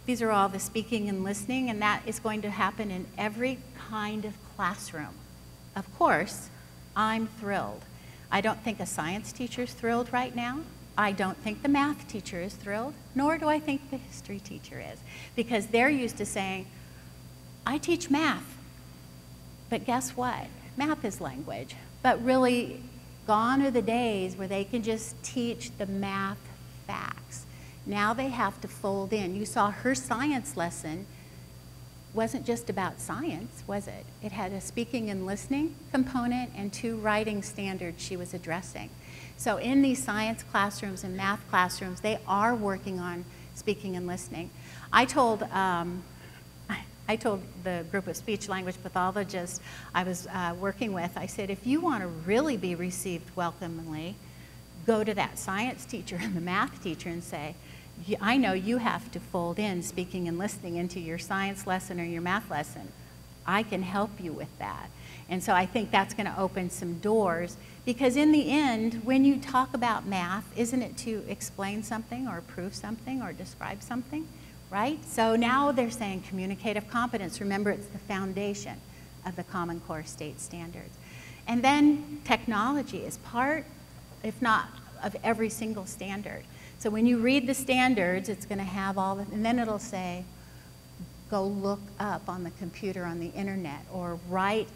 These are all the speaking and listening, and that is going to happen in every kind of classroom. Of course, I'm thrilled. I don't think a science teacher is thrilled right now. I don't think the math teacher is thrilled, nor do I think the history teacher is, because they're used to saying, I teach math, but guess what? Math is language. But really, gone are the days where they can just teach the math facts. Now they have to fold in. You saw her science lesson wasn't just about science, was it? It had a speaking and listening component and 2 writing standards she was addressing. So in these science classrooms and math classrooms, they are working on speaking and listening. I told the group of speech-language pathologists I was working with, I said, if you want to really be received welcomingly, go to that science teacher and the math teacher and say, I know you have to fold in speaking and listening into your science lesson or your math lesson. I can help you with that. And so I think that's going to open some doors because in the end, when you talk about math, isn't it to explain something or prove something or describe something, right? So now they're saying communicative competence. Remember, it's the foundation of the Common Core State Standards. And then technology is part, if not of every single standard. So when you read the standards, it's going to have all the, and then it'll say, go look up on the computer on the internet, or write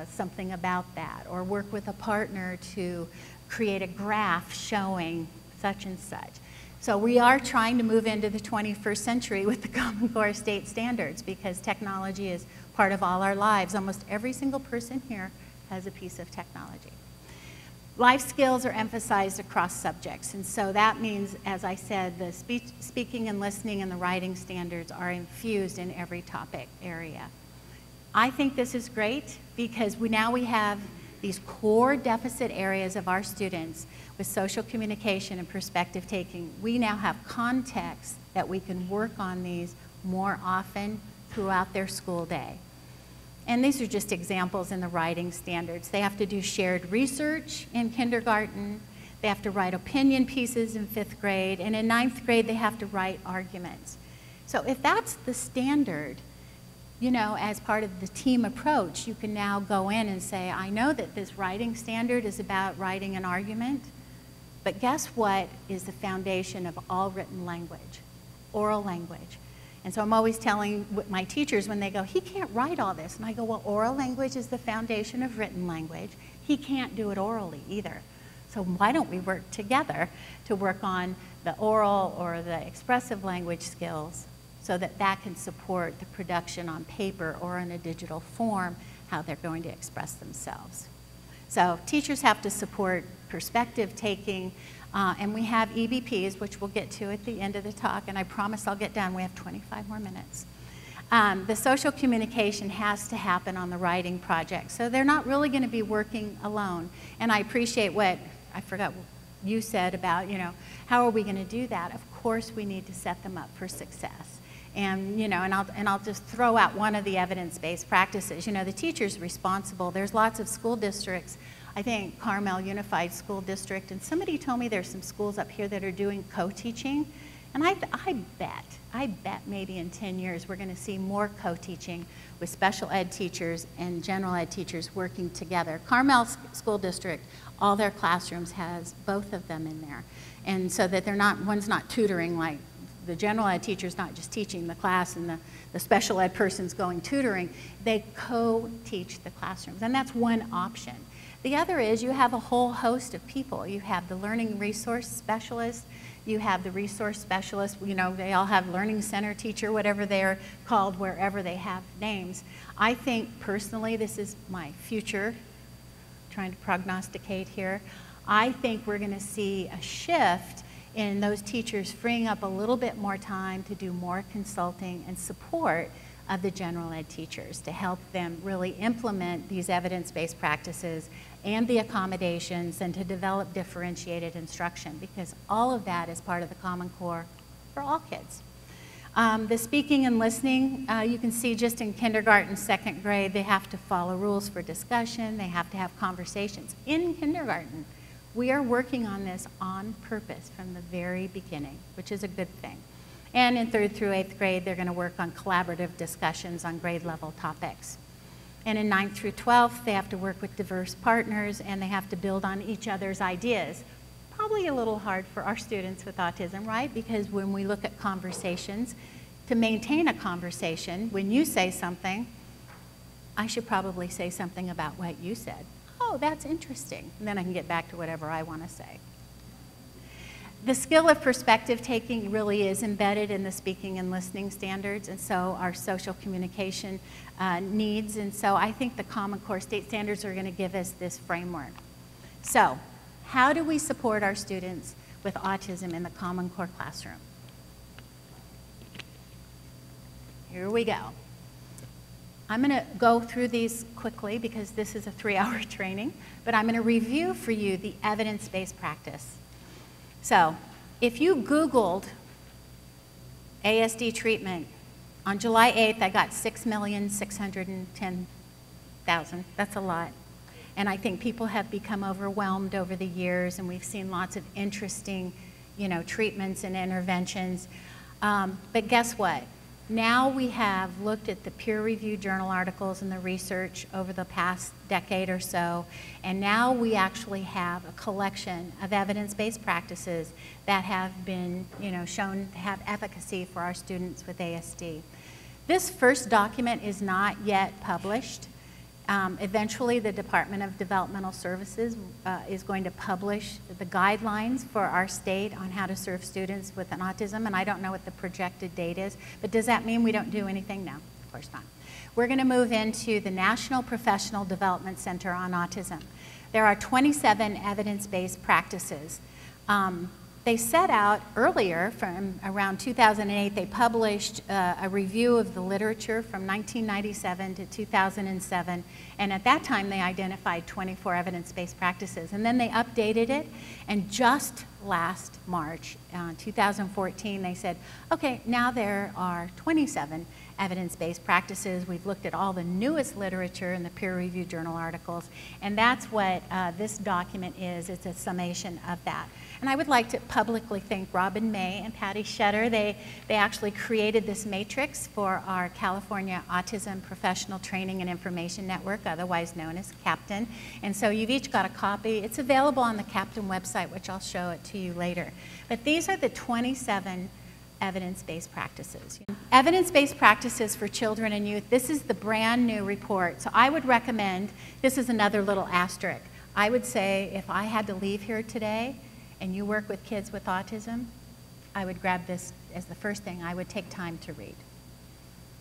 something about that, or work with a partner to create a graph showing such and such. So we are trying to move into the 21st century with the Common Core State Standards because technology is part of all our lives. Almost every single person here has a piece of technology. Life skills are emphasized across subjects, and so that means, as I said, the speaking and listening and the writing standards are infused in every topic area. I think this is great because now we have these core deficit areas of our students with social communication and perspective taking. We now have context that we can work on these more often throughout their school day. And these are just examples in the writing standards. They have to do shared research in kindergarten. They have to write opinion pieces in 5th grade. And in 9th grade, they have to write arguments. So if that's the standard, you know, as part of the team approach, you can now go in and say, I know that this writing standard is about writing an argument, but guess what is the foundation of all written language? Oral language. And so I'm always telling my teachers when they go, he can't write all this. And I go, well, oral language is the foundation of written language. He can't do it orally either. So why don't we work together to work on the oral or the expressive language skills so that that can support the production on paper or in a digital form, how they're going to express themselves. So teachers have to support perspective taking, and we have EBPs, which we'll get to at the end of the talk, and I promise I'll get done. We have 25 more minutes. The social communication has to happen on the writing project, so they're not really going to be working alone. And I appreciate what, I forgot what you said about, you know, how are we going to do that? Of course we need to set them up for success. And, you know, and I'll just throw out one of the evidence-based practices. You know, the teacher's responsible. There's lots of school districts. I think Carmel Unified School District, and somebody told me there's some schools up here that are doing co-teaching. And I bet maybe in 10 years we're going to see more co-teaching with special ed teachers and general ed teachers working together. Carmel School District, all their classrooms has both of them in there. And so that they're not, one's not tutoring like the general ed teacher's not just teaching the class and the special ed person's going tutoring. They co-teach the classrooms, and that's one option. The other is you have a whole host of people. You have the learning resource specialist, you have the resource specialist, you know, they all have learning center teacher, whatever they're called, wherever they have names. I think personally, this is my future, trying to prognosticate here, I think we're going to see a shift in those teachers freeing up a little bit more time to do more consulting and support of the general ed teachers to help them really implement these evidence-based practices and the accommodations and to develop differentiated instruction, because all of that is part of the Common Core for all kids. The speaking and listening, you can see just in kindergarten, second grade, they have to follow rules for discussion, they have to have conversations in kindergarten. We are working on this on purpose from the very beginning, which is a good thing. And in 3rd through 8th grade, they're going to work on collaborative discussions on grade level topics. And in 9th through 12th, they have to work with diverse partners and they have to build on each other's ideas. Probably a little hard for our students with autism, right? Because when we look at conversations, to maintain a conversation, when you say something, I should probably say something about what you said. Oh, that's interesting. And then I can get back to whatever I want to say. The skill of perspective taking really is embedded in the speaking and listening standards, and so our social communication needs, and so I think the Common Core state standards are going to give us this framework. So, how do we support our students with autism in the Common Core classroom? Here we go. I'm going to go through these quickly because this is a 3-hour training, but I'm going to review for you the evidence-based practice. So, if you Googled ASD treatment, on July 8th, I got 6,610,000. That's a lot. And I think people have become overwhelmed over the years, and we've seen lots of interesting, you know, treatments and interventions. But guess what? Now we have looked at the peer-reviewed journal articles and the research over the past decade or so, and now we actually have a collection of evidence-based practices that have been, you know, shown to have efficacy for our students with ASD. This first document is not yet published. Eventually, the Department of Developmental Services is going to publish the guidelines for our state on how to serve students with an autism, and I don't know what the projected date is, but does that mean we don't do anything? No, of course not. We're going to move into the National Professional Development Center on Autism. There are 27 evidence-based practices. They set out earlier, from around 2008, they published a review of the literature from 1997 to 2007, and at that time they identified 24 evidence-based practices, and then they updated it, and just last March, 2014, they said, okay, now there are 27 evidence-based practices. We've looked at all the newest literature and the peer-reviewed journal articles, and that's what this document is. It's a summation of that. And I would like to publicly thank Robin May and Patty Shetter. They actually created this matrix for our California Autism Professional Training and Information Network, otherwise known as CAPTAIN. And so you've each got a copy. It's available on the CAPTAIN website, which I'll show it to you later. But these are the 27 evidence-based practices. Evidence-based practices for children and youth, this is the brand new report. So I would recommend, this is another little asterisk. I would say if I had to leave here today and you work with kids with autism, I would grab this as the first thing I would take time to read.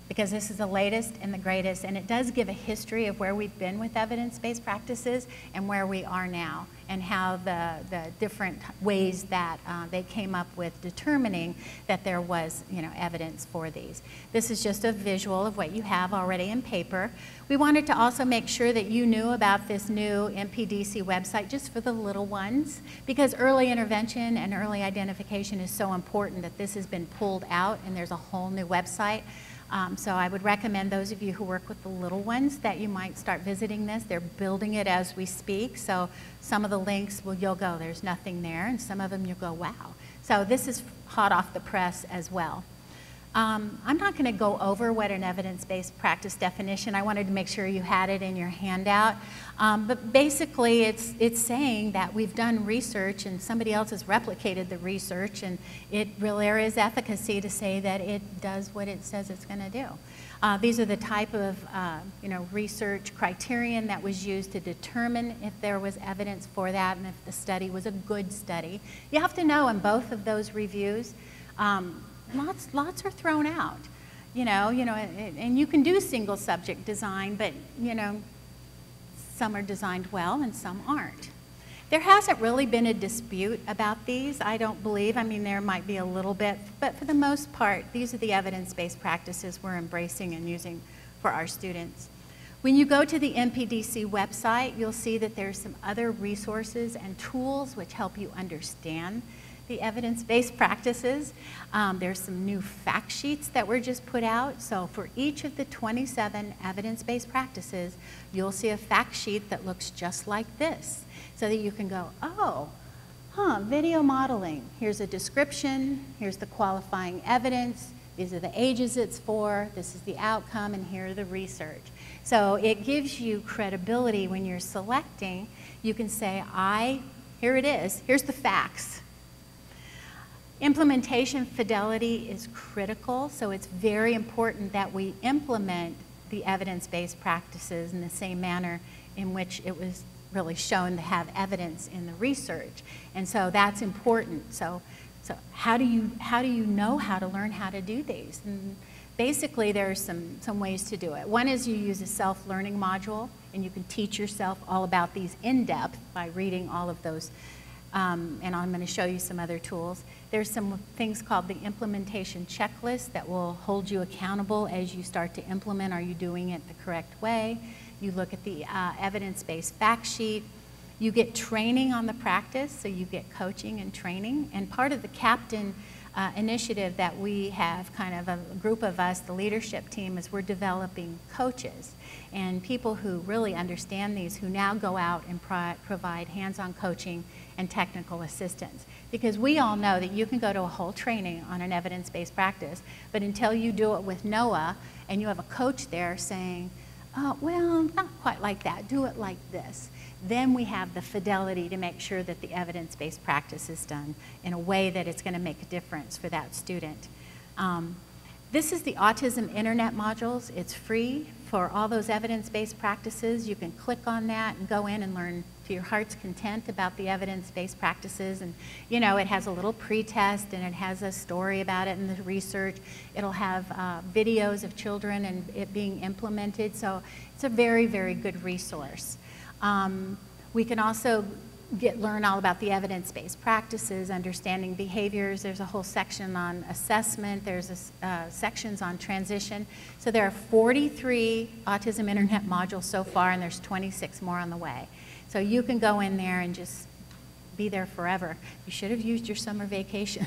because this is the latest and the greatest, and it does give a history of where we've been with evidence-based practices and where we are now, and how the different ways that they came up with determining that there was, evidence for these. This is just a visual of what you have already in paper. We wanted to also make sure that you knew about this new MPDC website just for the little ones, because early intervention and early identification is so important that this has been pulled out and there's a whole new website. So I would recommend those of you who work with the little ones that you might start visiting this. They're building it as we speak, so some of the links, you'll go, there's nothing there, and some of them you'll go, wow. So this is hot off the press as well. I'm not going to go over what an evidence-based practice definition. I wanted to make sure you had it in your handout. But basically, it's saying that we've done research and somebody else has replicated the research, and there is efficacy to say that it does what it says it's going to do. These are the type of research criterion that was used to determine if there was evidence for that and if the study was a good study. You have to know in both of those reviews, lots are thrown out, and you can do single subject design, but some are designed well and some aren't. There hasn't really been a dispute about these, I don't believe. I mean, there might be a little bit, but for the most part, these are the evidence-based practices we're embracing and using for our students. When you go to the MPDC website, you'll see that there's some other resources and tools which help you understand the evidence-based practices. There's some new fact sheets that were just put out. So for each of the 27 evidence-based practices, you'll see a fact sheet that looks just like this, so that you can go, video modeling. Here's a description, here's the qualifying evidence, these are the ages it's for, this is the outcome, and here are the research. So it gives you credibility when you're selecting. You can say, here it is, here's the facts. Implementation fidelity is critical, so it's very important that we implement the evidence-based practices in the same manner in which it was really shown to have evidence in the research. And so that's important. So how do you know how to learn how to do these? And basically, there's some ways to do it. One is you use a self-learning module, and you can teach yourself all about these in depth by reading all of those. And I'm going to show you some other tools. There's some things called the implementation checklist that will hold you accountable as you start to implement. Are you doing it the correct way? You look at the evidence-based fact sheet. You get training on the practice, so you get coaching and training. And part of the captain initiative that we have, kind of a group of us, the leadership team, is we're developing coaches and people who really understand these, who now go out and provide hands-on coaching and technical assistance. Because we all know that you can go to a whole training on an evidence-based practice, but until you do it with Noah and you have a coach there saying, well, not quite like that, do it like this, then we have the fidelity to make sure that the evidence-based practice is done in a way that it's going to make a difference for that student. This is the Autism Internet modules. It's free for all those evidence-based practices. You can click on that and go in and learn to your heart's content about the evidence-based practices. And it has a little pre-test, and it has a story about it and the research. It'll have videos of children and it being implemented. So it's a very, very good resource. We can also learn all about the evidence-based practices, understanding behaviors. There's a whole section on assessment. There's sections on transition. So there are 43 Autism Internet modules so far, and there's 26 more on the way. So you can go in there and just be there forever. You should have used your summer vacation.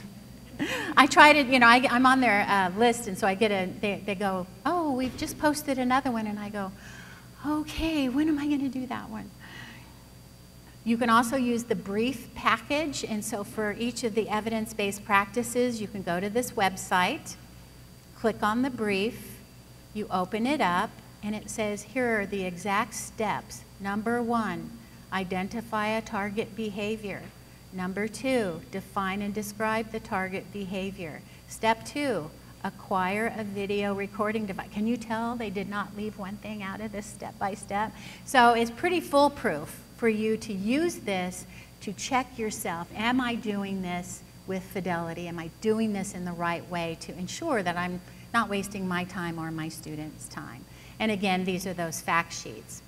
I tried it, I'm on their list, and so I get they go, oh, we've just posted another one, and I go, okay, when am I going to do that one? You can also use the brief package, and so for each of the evidence-based practices, you can go to this website, click on the brief, you open it up, and it says, here are the exact steps. Number 1, identify a target behavior. Number 2, define and describe the target behavior. Step 2, acquire a video recording device. Can you tell they did not leave one thing out of this step by step? So it's pretty foolproof for you to use this to check yourself. Am I doing this with fidelity? Am I doing this in the right way to ensure that I'm not wasting my time or my students' time. And again, these are those fact sheets.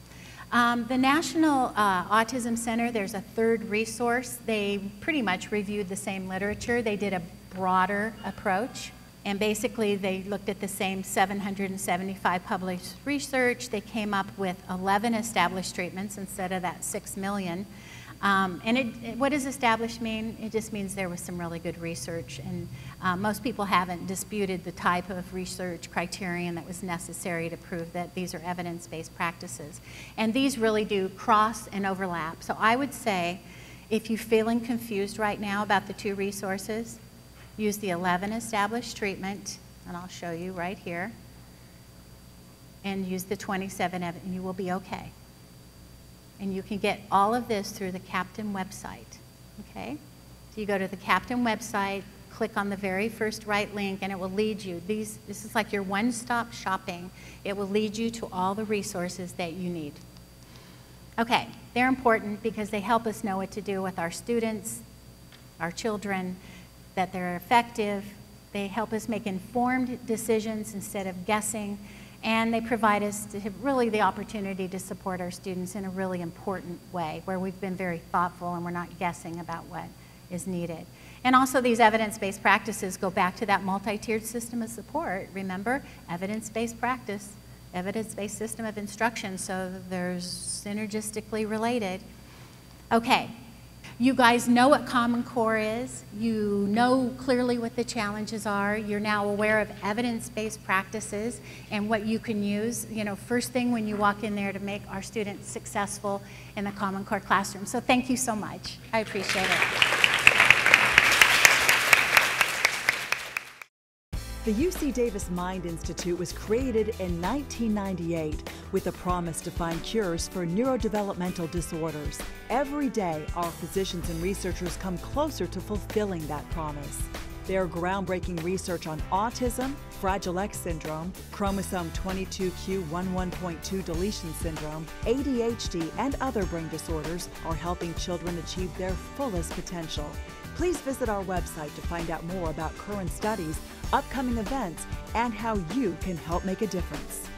The National Autism Center, there's a third resource. They pretty much reviewed the same literature. They did a broader approach, and basically they looked at the same 775 published research. They came up with 11 established treatments instead of that 6 million. What does established mean? It just means there was some really good research, and most people haven't disputed the type of research criterion that was necessary to prove that these are evidence-based practices. And these really do cross and overlap. So I would say, if you're feeling confused right now about the two resources, use the 11 established treatment, and I'll show you right here, and use the 27 and you will be okay. And you can get all of this through the Captain website, okay? So you go to the Captain website, click on the very first right link, and it will lead you. This is like your one-stop shopping. It will lead you to all the resources that you need. Okay, they're important because they help us know what to do with our students, our children, that they're effective. They help us make informed decisions instead of guessing. And they provide us really the opportunity to support our students in a really important way, where we've been very thoughtful and we're not guessing about what is needed. And also these evidence-based practices go back to that multi-tiered system of support. Remember, evidence-based practice, evidence-based system of instruction, so they're synergistically related. Okay. You guys know what Common Core is. You know clearly what the challenges are. You're now aware of evidence-based practices and what you can use, first thing when you walk in there to make our students successful in the Common Core classroom. So thank you so much. I appreciate it. The UC Davis Mind Institute was created in 1998 with a promise to find cures for neurodevelopmental disorders. Every day, our physicians and researchers come closer to fulfilling that promise. Their groundbreaking research on autism, Fragile X syndrome, chromosome 22q11.2 deletion syndrome, ADHD, and other brain disorders are helping children achieve their fullest potential. Please visit our website to find out more about current studies, upcoming events, and how you can help make a difference.